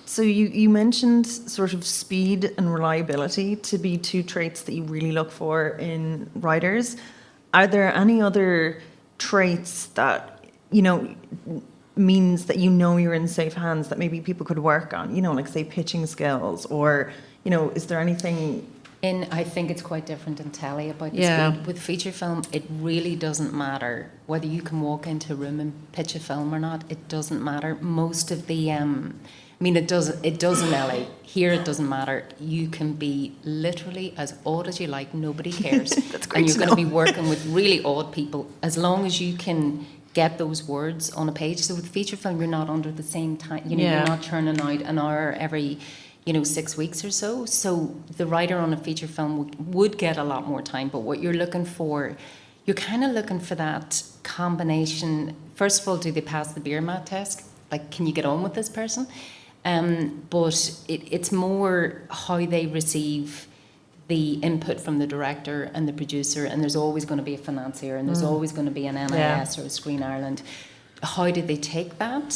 so you mentioned sort of speed and reliability to be 2 traits that you really look for in writers. Are there any other traits that means that you're in safe hands that maybe people could work on, like say pitching skills, or, is there anything? I think it's quite different in telly about the speed. With feature film, it really doesn't matter whether you can walk into a room and pitch a film or not. It doesn't matter. Most of the, it does in LA. Here it doesn't matter. You can be literally as odd as you like. Nobody cares. That's great. And you're going to be working with really odd people as long as you can get those words on a page. So with feature film, you're not under the same time. You're not churning out an hour every 6 weeks or so. So the writer on a feature film would get a lot more time. But what you're looking for, you're kind of looking for that combination. First of all, do they pass the beer mat test? Like, can you get on with this person? But it's more how they receive the input from the director and the producer. And there's always going to be a financier, and there's always going to be an NIS or a Screen Ireland. How did they take that?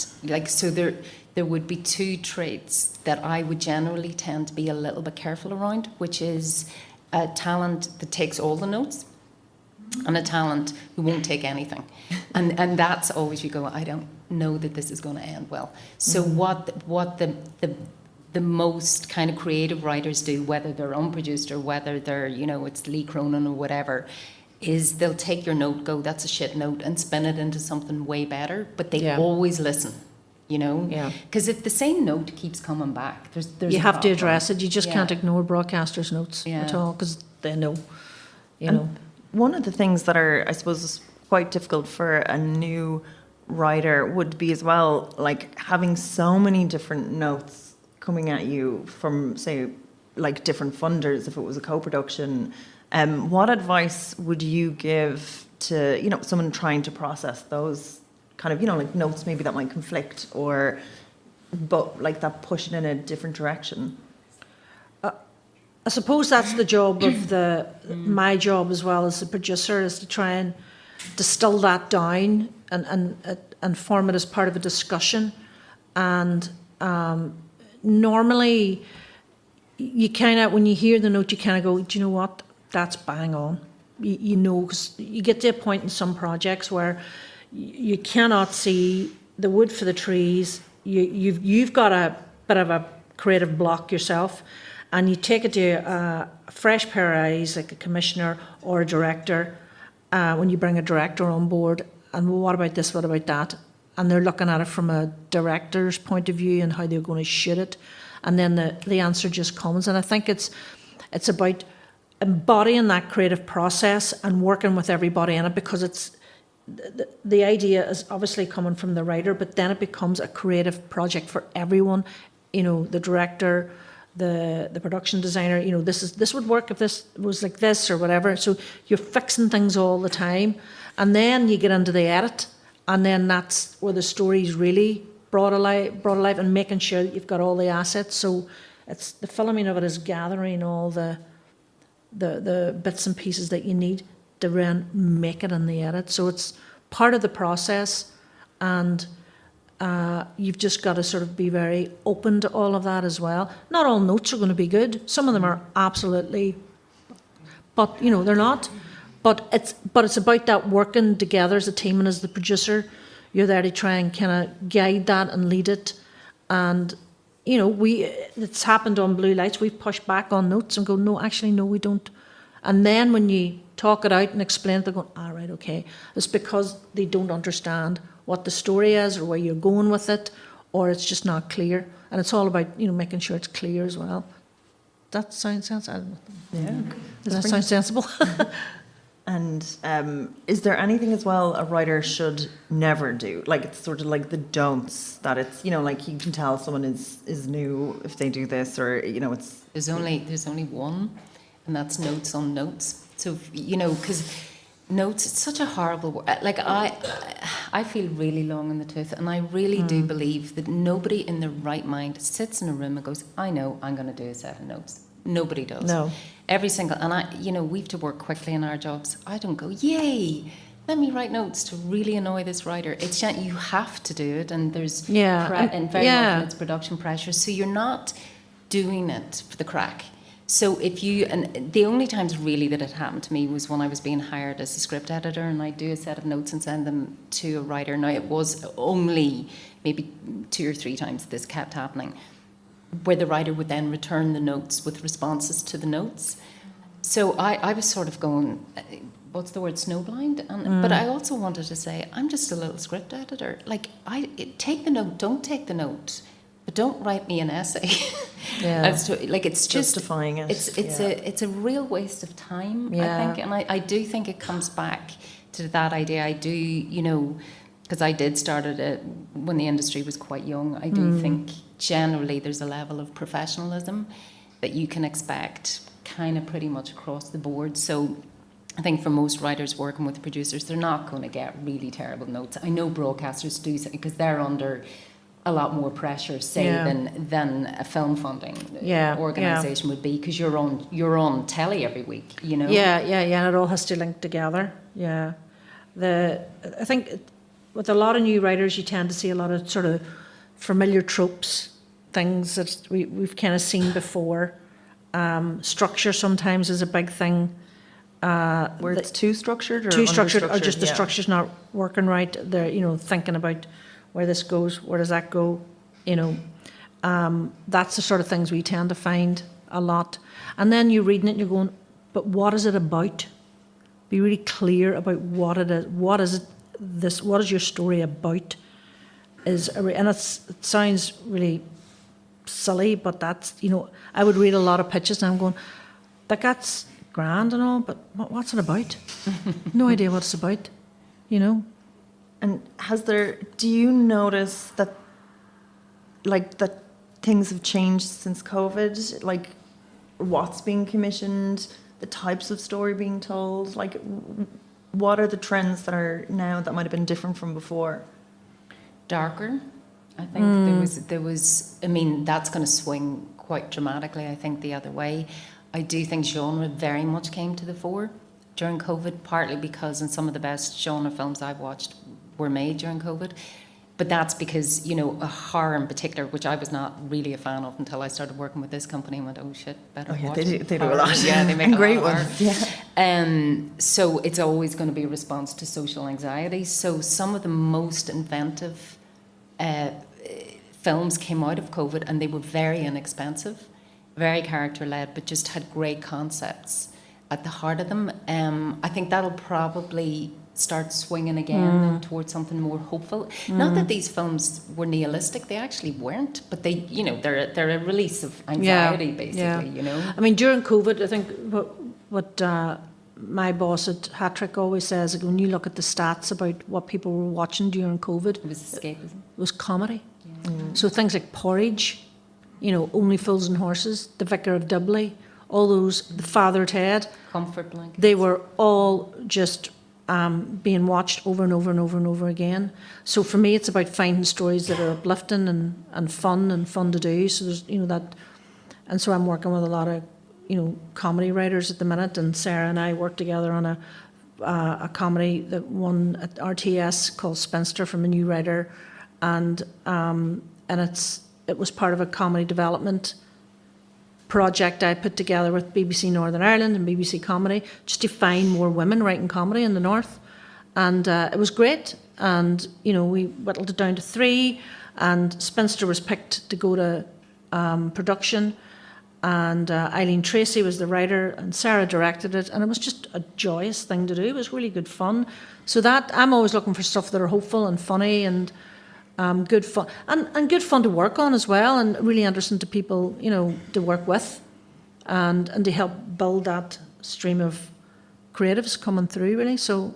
So there would be two traits that I would generally tend to be a little bit careful around, which is a talent that takes all the notes and a talent who won't take anything. And that's always, you go, I don't know that this is going to end well. So what the most kind of creative writers do, whether they're unproduced or whether they're, it's Lee Cronin or whatever, is they'll take your note, go, that's a shit note, and spin it into something way better, but they always listen. Because if the same note keeps coming back, there's you have to address it. You just can't ignore broadcasters' notes at all, because they know. One of the things that are, I suppose, quite difficult for a new writer would be as well, like having so many different notes coming at you from, say, like different funders if it was a co-production. What advice would you give to, someone trying to process those kind of, like notes maybe that might conflict, but like that pushing in a different direction? I suppose that's the job of my job as well as the producer, is to try and distill that down and form it as part of a discussion. And normally you kind of, when you hear the note, you kind of go, do you know what? That's bang on. Because you get to a point in some projects where you cannot see the wood for the trees. You've got a bit of a creative block yourself, and you take it to a fresh pair of eyes, like a commissioner or a director, when you bring a director on board, and well, what about this, what about that? And they're looking at it from a director's point of view and how they're going to shoot it. And then the answer just comes. And I think it's about embodying that creative process and working with everybody in it, because it's the idea is obviously coming from the writer, but then it becomes a creative project for everyone. The director, the production designer. This would work if this was like this or whatever. So you're fixing things all the time, and then you get into the edit, and then that's where the story's really brought alive, and making sure that you've got all the assets. So it's the filming of it is gathering all the bits and pieces that you need to then make it in the edit. So it's part of the process, and you've just got to sort of be very open to all of that as well. Not all notes are going to be good. Some of them are absolutely, but they're not. But it's about that working together as a team, and as the producer, you're there to try and kind of guide that and lead it. And it's happened on Blue Lights. We've pushed back on notes and go, no, actually, no, we don't. And then when you talk it out and explain it, they're going, all right, okay. It's because they don't understand what the story is or where you're going with it, or it's just not clear. And it's all about, making sure it's clear as well. That sounds sensible. Yeah. Does that sound sensible? And is there anything as well a writer should never do? Like, it's sort of like the don'ts, that it's, like you can tell someone is new if they do this, or, it's... There's only one, and that's notes on notes. So, because notes, it's such a horrible word. Like, I feel really long in the tooth, and I really do believe that nobody in their right mind sits in a room and goes, I know I'm going to do a set of notes. Nobody does. No. Every single, and we have to work quickly in our jobs. I don't go, yay, let me write notes to really annoy this writer. It's you have to do it, and there's and very often it's production pressure. So you're not doing it for the crack. So if you, and the only times really that it happened to me was when I was being hired as a script editor, and I do a set of notes and send them to a writer. Now, it was only maybe 2 or 3 times this kept happening, where the writer would then return the notes with responses to the notes. So I was sort of going, what's the word, snowblind? But I also wanted to say, I'm just a little script editor. Like, take the note, don't take the note, but don't write me an essay. Yeah. As to, like, it's just justifying it. It's a real waste of time, I think. And I do think it comes back to that idea. I do, you know, because I did start it when the industry was quite young. I do think generally there's a level of professionalism that you can expect kind of pretty much across the board. So I think for most writers working with producers, they're not going to get really terrible notes. I know broadcasters do, because they're under a lot more pressure, say, than a film funding organisation would be, because you're on telly every week, you know. And it all has to link together. I think with a lot of new writers, you tend to see a lot of sort of familiar tropes, things that we've kind of seen before. Structure sometimes is a big thing. Where it's too structured, or just the structure's not working right. They're, you know, thinking about where this goes, where does that go, you know. That's the sort of things we tend to find a lot. And then you're reading it and you're going, but what is it about? Be really clear about what it is. What is your story about? And it sounds really silly, but that's, you know, I would read a lot of pitches and I'm going, that's grand and all, but what's it about? No idea what it's about, you know. And do you notice that, like, that things have changed since COVID? Like, what's being commissioned, the types of story being told? Like, what are the trends that are now that might have been different from before? Darker. I think there was, I mean, that's going to swing quite dramatically, I think, the other way. I do think genre very much came to the fore during COVID, partly because some of the best genre films I've watched were made during COVID. But that's because, you know, a horror in particular, which I was not really a fan of until I started working with this company and went, oh shit, better watch it. They do a lot. Yeah, they make great a lot of ones. Yeah. So it's always going to be a response to social anxiety. So some of the most inventive films came out of COVID, and they were very inexpensive, very character-led, but just had great concepts at the heart of them. I think that'll probably start swinging again towards something more hopeful. Not that these films were nihilistic; they actually weren't. But they, you know, they're a release of anxiety, basically. You know. I mean, during COVID, I think what my boss at Hattrick always says, like, when you look at the stats about what people were watching during COVID, It was escapism. It was comedy. So things like Porridge, you know, Only Fools and Horses, The Vicar of Dearbhla, all those, The Father Ted, Comfort blankets. they were all just being watched over and over and over and over again. So for me, it's about finding stories that are uplifting and fun to do. So there's, you know, that, and so I'm working with a lot of, you know, comedy writers at the minute, and Sarah and I work together on a comedy that won at RTS called Spinster from a new writer, and it was part of a comedy development project I put together with BBC Northern Ireland and BBC Comedy, just to find more women writing comedy in the North. And it was great. And, you know, we whittled it down to 3, and Spinster was picked to go to production. And Eileen Tracy was the writer, and Sarah directed it. And it was just a joyous thing to do. It was really good fun. So that, I'm always looking for stuff that are hopeful and funny and good fun, and good fun to work on as well, and really interesting to people, you know, to work with, and to help build that stream of creatives coming through, really. So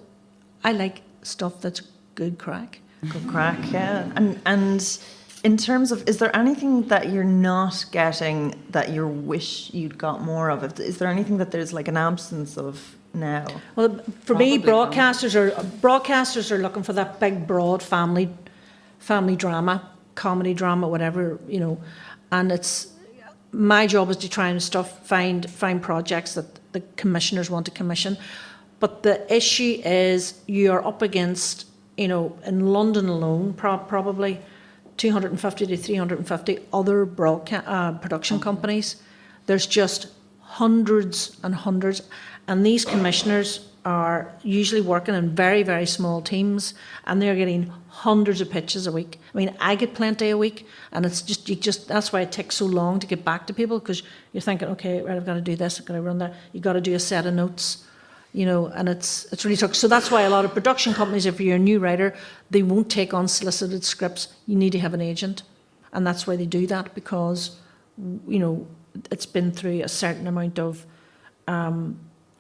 I like stuff that's good crack. Good crack, yeah. And in terms of, is there anything that you're not getting that you wish you'd got more of? Is there anything that there's like an absence of now? Well, for me, broadcasters are looking for that big, broad family drama, comedy drama, whatever, you know. And it's my job is to try and find projects that the commissioners want to commission. But the issue is you're up against, you know, in London alone, probably 250 to 350 other production companies. There's just hundreds and hundreds, and these commissioners are usually working in very, very small teams, and they're getting hundreds of pitches a week. I mean, I get plenty a week, and it's just that's why it takes so long to get back to people, because you're thinking, okay, right, I've got to do this, I've got to run that. You've got to do a set of notes, and it's really tough. So that's why a lot of production companies, if you're a new writer, they won't take on solicited scripts. You need to have an agent, and that's why they do that, because it's been through a certain amount of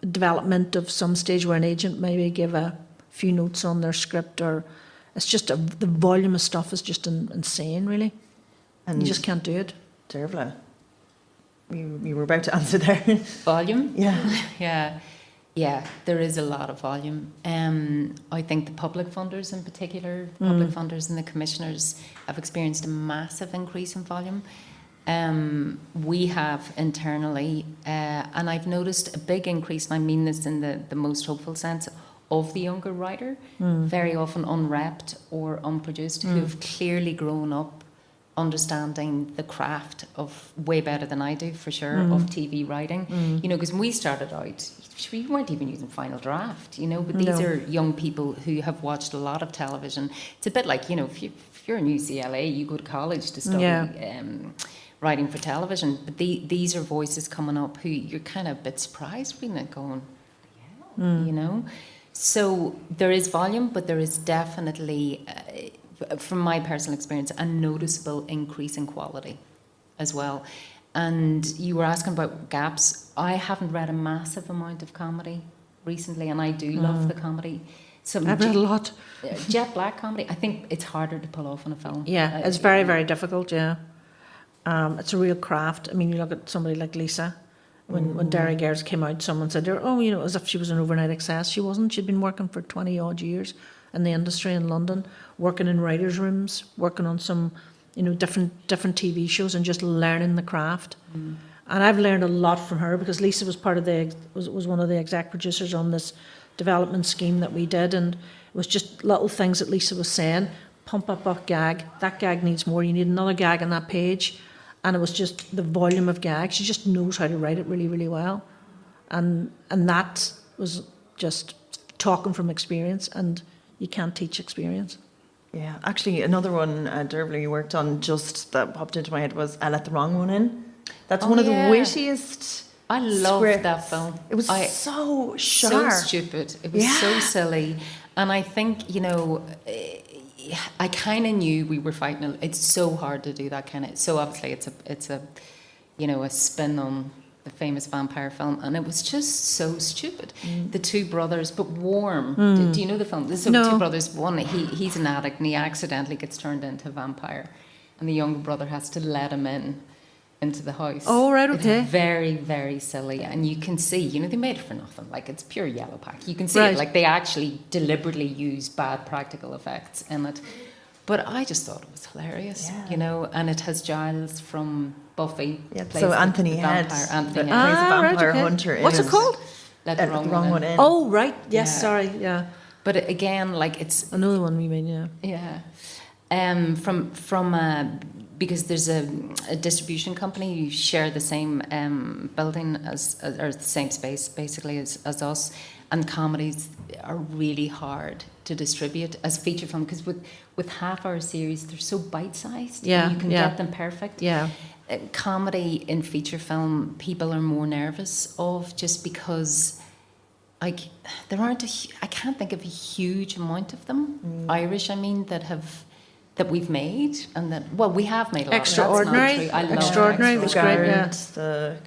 development of some stage where an agent maybe give a few notes on their script, or it's just the volume of stuff is just insane, really, and you just can't do it. Dearbhla, you were about to answer there. Volume? Yeah. Yeah, there is a lot of volume. I think the public funders in particular, public funders and the commissioners have experienced a massive increase in volume. We have internally, and I've noticed a big increase, and I mean this in the most hopeful sense, of the younger writer, very often unrepped or unproduced, who've clearly grown up understanding the craft of way better than I do, for sure, of TV writing. Because when we started out, we weren't even using Final Draft, but these are young people who have watched a lot of television. It's a bit like, if you're in UCLA, you go to college to study writing for television, but these are voices coming up who you're kind of a bit surprised reading it, going, So there is volume, but there is definitely, from my personal experience, a noticeable increase in quality as well. And you were asking about gaps. I haven't read a massive amount of comedy recently, and I do love the comedy. I've read a lot. Jet black comedy, I think it's harder to pull off on a film. Yeah, it's very, very difficult, yeah. It's a real craft. I mean, you look at somebody like Lisa. When Derry Girls came out, someone said to her, as if she was an overnight success. She wasn't. She'd been working for 20-odd years in the industry in London, working in writers' rooms, working on some, different TV shows, and just learning the craft. And I've learned a lot from her, because Lisa was was one of the exec producers on this development scheme that we did, and it was just little things that Lisa was saying. Pump up a gag. That gag needs more. You need another gag on that page. And it was just the volume of gags. She just knows how to write it really, really well. And that was just talking from experience, and you can't teach experience. Yeah, actually, another one, Dearbhla, you worked on just that popped into my head was I Let the Wrong One In. That's one of the wittiest I loved scripts. that film. It was so sharp. So stupid. It was so silly. And I think, I kind of knew we were fighting. It's so hard to do that kind of. So obviously, it's a spin on the famous vampire film, and it was just so stupid. The two brothers, but warm. Do you know the film? So No. Two brothers. One, he's an addict, and he accidentally gets turned into a vampire, and the younger brother has to let him into the house. Oh, right, okay. It's very, very silly, and you can see, they made it for nothing. Like, it's pure yellow pack. You can see Right. it, like they actually deliberately use bad practical effects in it. But I just thought it was hilarious, and it has Giles from Buffy. Yeah, plays so the Anthony Head, vampire, Anthony that Head. plays a vampire right, okay. hunter. What's it in called? Let the wrong one in. Oh, right. Yes, Yeah. sorry. Yeah. But again, like it's Another one we made, yeah. Because there's a distribution company, you share the same building or the same space basically as us, and comedies are really hard to distribute as feature film, because with half-hour series they're so bite-sized. Yeah, you can yeah. get them perfect. Yeah. Comedy in feature film, people are more nervous of, just because like there aren't I can't think of a huge amount of them, Irish I mean, that we've made, and that we have made a lot. Extraordinary. That's not true. I love Extraordinary was great. Yeah. The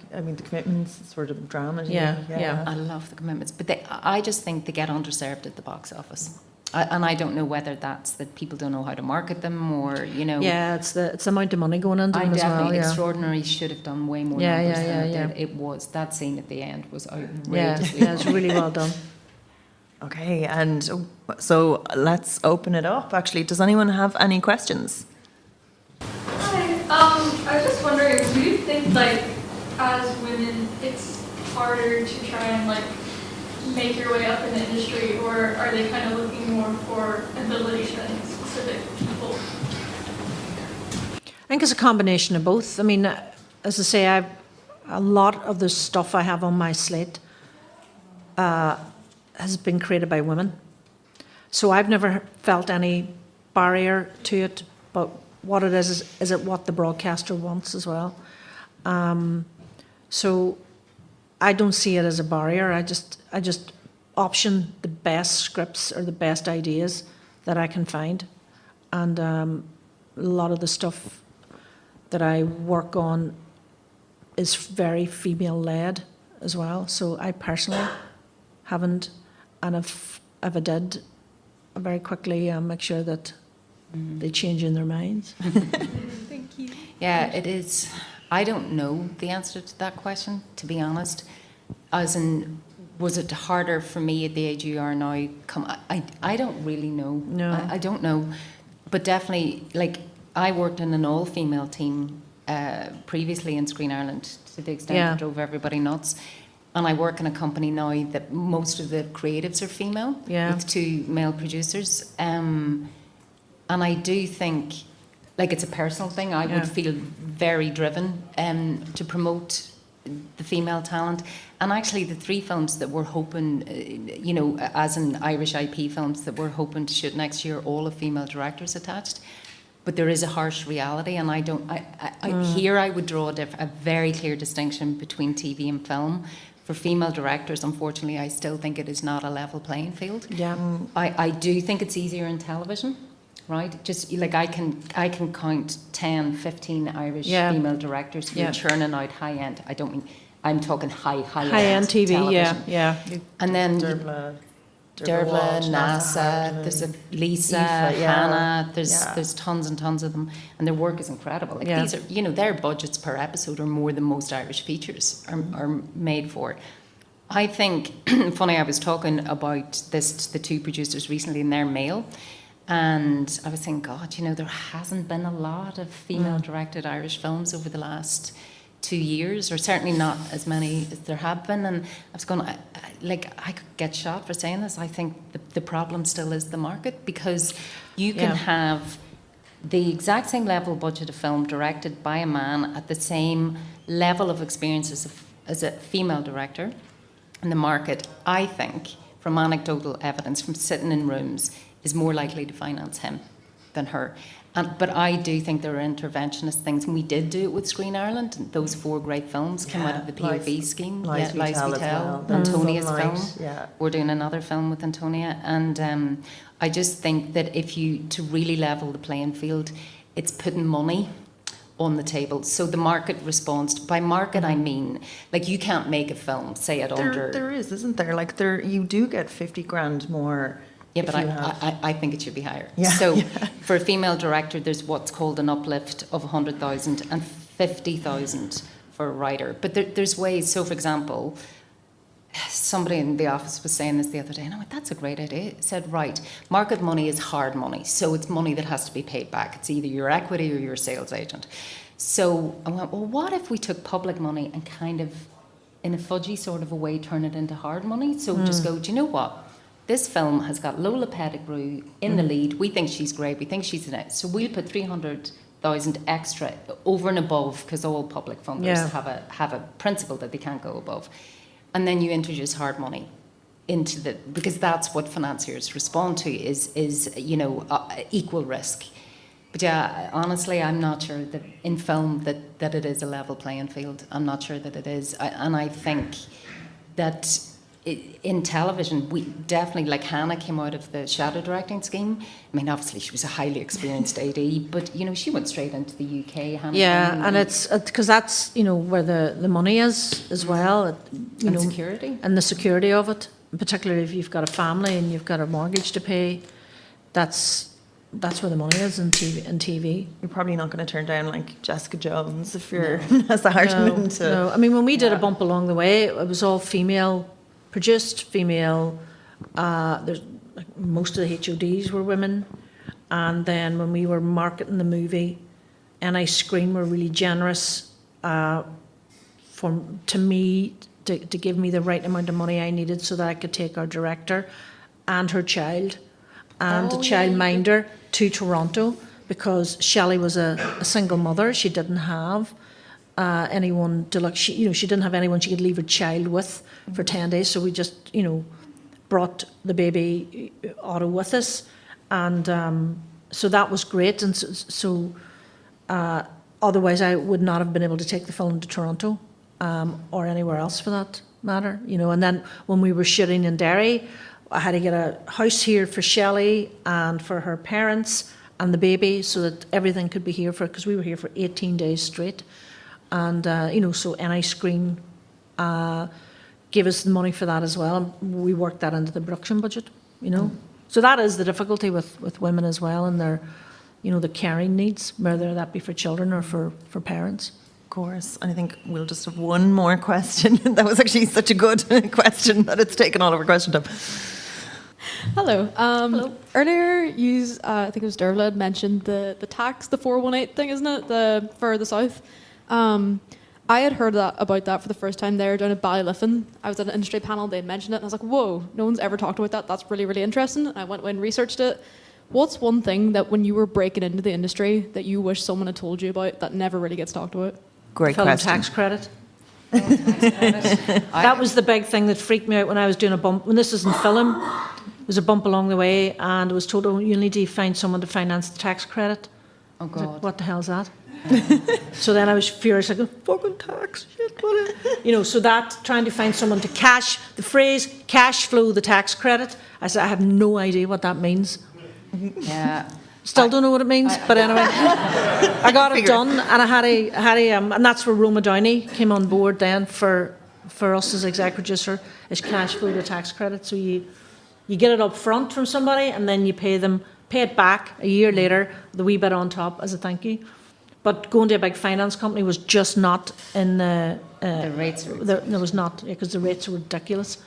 Commitments, sort of drama. Yeah. I love the Commitments, but I just think they get underserved at the box office. And I don't know whether that's that people don't know how to market them, or Yeah, it's the amount of money going into them as well. Yeah. Extraordinary should have done way more Yeah, numbers yeah, than yeah, it did. It was, that scene at the end was Yeah, outrageously yeah, it's really well done. Okay, and so let's open it up. Actually, does anyone have any questions? Hi. I was just wondering, do you think, like, as women, it's harder to try and, like, make your way up in the industry, or are they kind of looking more for ability than specific people? I think it's a combination of both. I mean, as I say, a lot of the stuff I have on my slate has been created by women. So I've never felt any barrier to it, but what it is it what the broadcaster wants as well. So I don't see it as a barrier. I just option the best scripts or the best ideas that I can find. And a lot of the stuff that I work on is very female-led as well. So I personally haven't, and if I did, I very quickly make sure that they change in their minds. Thank you. Yeah, it is. I don't know the answer to that question, to be honest. As in, was it harder for me at the age you are now? I don't really know. No. I don't know. But definitely, like, I worked in an all-female team previously in Screen Ireland, to the extent it drove everybody nuts. And I work in a company now that most of the creatives are female, with 2 male producers. And I do think, like, it's a personal thing. I would feel very driven to promote the female talent. And actually, the 3 films that we're hoping, as in Irish IP films that we're hoping to shoot next year, all have female directors attached. But there is a harsh reality, and here I would draw a very clear distinction between TV and film. For female directors, unfortunately, I still think it is not a level playing field. Yeah. I do think it's easier in television, right? Just like I can count 10, 15 Irish female directors who are churning out high end. I'm talking high end TV. television. Yeah. And then Dearbhla, NASA, there's a Lisa, Hannah, there's tons and tons of them, and their work is incredible. Like these are, their budgets per episode are more than most Irish features are made for. I think, funny, I was talking about this to the 2 producers recently, and they're male, and I was saying, God, there hasn't been a lot of female-directed Irish films over the last 2 years, or certainly not as many as there have been. And I was going, I could get shot for saying this. I think the problem still is the market, because you can have the exact same level budget of film directed by a man at the same level of experience as a female director. And the market, I think, from anecdotal evidence, from sitting in rooms, is more likely to finance him than her. But I do think there are interventionist things, and we did do it with Screen Ireland. And those 4 great films came out of the POV scheme. Lies We Tell. Antonia's film. We're doing another film with Antonia. And I just think that to really level the playing field, it's putting money on the table. So the market responds. By market, I mean, like, you can't make a film, say it under... There is, isn't there? Like, you do get 50 grand more. Yeah, but I think it should be higher. Yeah, so for a female director, there's what's called an uplift of 100,000 and 50,000 for a writer. But there's ways. So, for example, somebody in the office was saying this the other day, and I went, that's a great idea. It said, right, market money is hard money. So it's money that has to be paid back. It's either your equity or your sales agent. So I went, well, what if we took public money and kind of, in a fudgy sort of a way, turn it into hard money? So just go, do you know what? This film has got Lola Pettigrew in the lead. We think she's great. We think she's in it. So we'll put 300,000 extra over and above, because all public funders have a principle that they can't go above. And then you introduce hard money into because that's what financiers respond to is equal risk. But yeah, honestly, I'm not sure that in film that it is a level playing field. I'm not sure that it is. And I think that in television, we definitely, like, Hannah came out of the shadow directing scheme. I mean, obviously she was a highly experienced AD, but she went straight into the UK. Hannah, and it's because that's where the money is as well. And security, and the security of it, particularly if you've got a family and you've got a mortgage to pay. That's where the money is in TV. You're probably not going to turn down, like, Jessica Jones if you're as a argument. No, I mean, when we did a bump along the way, it was all female. Produced female, there's most of the HODs were women, and then when we were marketing the movie, NI Screen were really generous to me to give me the right amount of money I needed so that I could take our director and her child and a childminder to Toronto, because Shelley was a single mother. She didn't have anyone to look. She didn't have anyone she could leave her child with for 10 days. So we just, brought the baby Otto with us, and so that was great. And so otherwise, I would not have been able to take the film to Toronto or anywhere else for that matter. And then when we were shooting in Derry, I had to get a house here for Shelley and for her parents and the baby, so that everything could be here because we were here for 18 days straight. And so NI Screen gave us the money for that as well. We worked that into the production budget. So that is the difficulty with women as well, and their the caring needs, whether that be for children or for parents. Of course. And I think we'll just have one more question. That was actually such a good question that it's taken all of our question time. Hello. Hello. Earlier, I think it was Dearbhla, had mentioned the tax, the 418 thing, isn't it? For the South. I had heard about that for the first time there down at Ballyliffin. I was at an industry panel, they had mentioned it, and I was like, whoa, no one's ever talked about that. That's really, really interesting. And I went away and researched it. What's one thing that when you were breaking into the industry that you wish someone had told you about that never really gets talked about? Great Film question. tax credit. That was the big thing that freaked me out when I was doing a bump. When this was in film, there was a bump along the way, and I was told, you need to find someone to finance the tax credit. Oh, God. Like, what the hell is that? So then I was furious, like, fucking tax, shit, what is-" so that, trying to find someone to cash flow the tax credit, I said, I have no idea what that means. Yeah. Still don't know what it means, but anyway, I got it done, and I had a and that's where Roma Downey came on board then for us as exec producer, is cash flow the tax credit. So you get it up front from somebody, and then you pay it back a year later, the wee bit on top as a thank you. But going to a big finance company was just not in the rates. There was not, because the rates were ridiculous.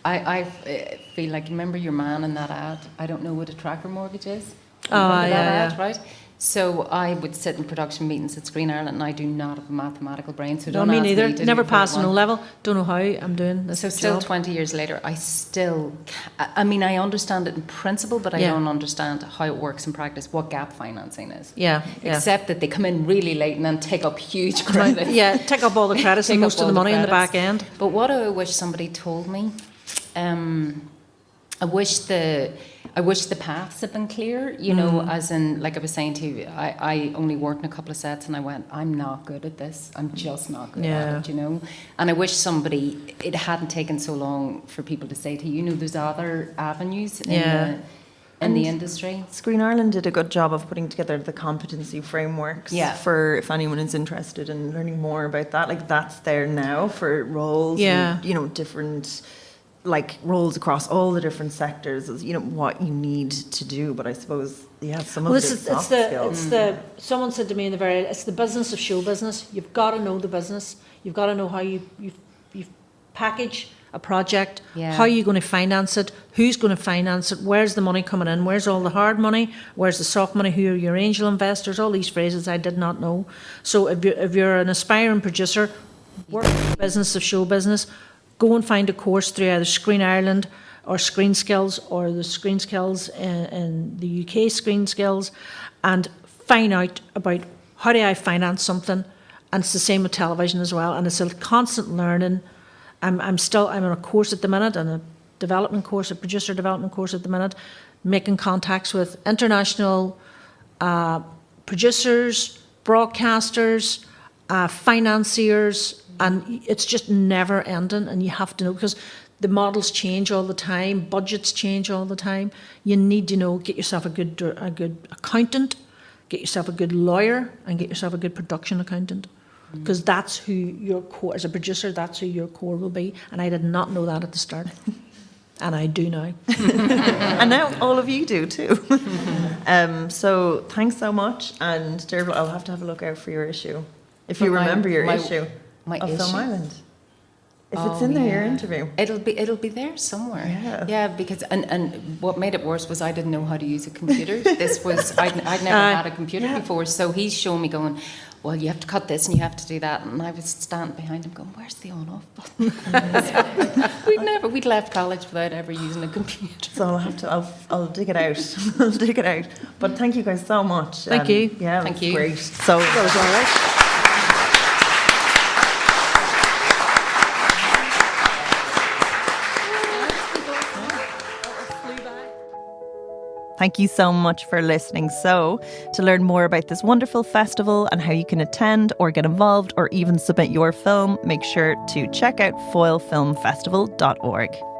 I feel like, remember your man in that ad? I don't know what a tracker mortgage is. Oh, Remember that yeah. ad, right? So I would sit in production meetings at Screen Ireland, and I do not have a mathematical brain, so No, don't me ask neither. me to Never do passed an one. O-level. Don't know how I'm doing this So still job. 20 years later, I understand it in principle, but I Yeah. don't understand how it works in practice, what gap financing is. Yeah. Except that they come in really late and then take up huge credit. Yeah, take up all the credits and Take up most of all the money in the credits. back end. But what I wish somebody told me, I wish the paths had been clear, as in, like I was saying to you, I only worked in a couple of sets and I went, I'm not good at this. I'm just not good at it, And I wish it hadn't taken so long for people to say to you, there's other avenues in the industry. Screen Ireland did a good job of putting together the competency frameworks for if anyone is interested in learning more about that. Like, that's there now for roles, and, different roles across all the different sectors, is what you need to do. But I suppose some of Well, the soft skills. Someone said to me it's the business of show business. You've got to know the business. You've got to know how you package a project, how are you going to finance it, who's going to finance it, where's the money coming in, where's all the hard money, where's the soft money, who are your angel investors, all these phrases I did not know. So if you're an aspiring producer, work in the business of show business, go and find a course through either Screen Ireland or Screen Skills or the Screen Skills in the UK Screen Skills, and find out about how do I finance something. And it's the same with television as well, and it's a constant learning. I'm on a course at the minute, and a producer development course at the minute, making contacts with international producers, broadcasters, financiers, and it's just never ending. And you have to know, because the models change all the time, budgets change all the time. You need to get yourself a good accountant, get yourself a good lawyer, and get yourself a good production accountant. Because that's who your core, as a producer, that's who your core will be. And I did not know that at the start. And I do now. And now all of you do too. So thanks so much. And Dearbhla, I'll have to have a look out for your issue. If you remember your issue of Film Ireland. If it's in there, your interview. It'll be there somewhere. Yeah, because and what made it worse was I didn't know how to use a computer. I'd never had a computer before, so he's showing me going, well, you have to cut this and you have to do that, and I was standing behind him going, where's the on-off button? We'd left college without ever using a computer. So I'll dig it out. I'll dig it out. But thank you guys so much. Thank you. Yeah, thank you. Great. So That was all right. Thank you so much for listening. So, to learn more about this wonderful festival and how you can attend or get involved or even submit your film, make sure to check out foylefilmfestival.org.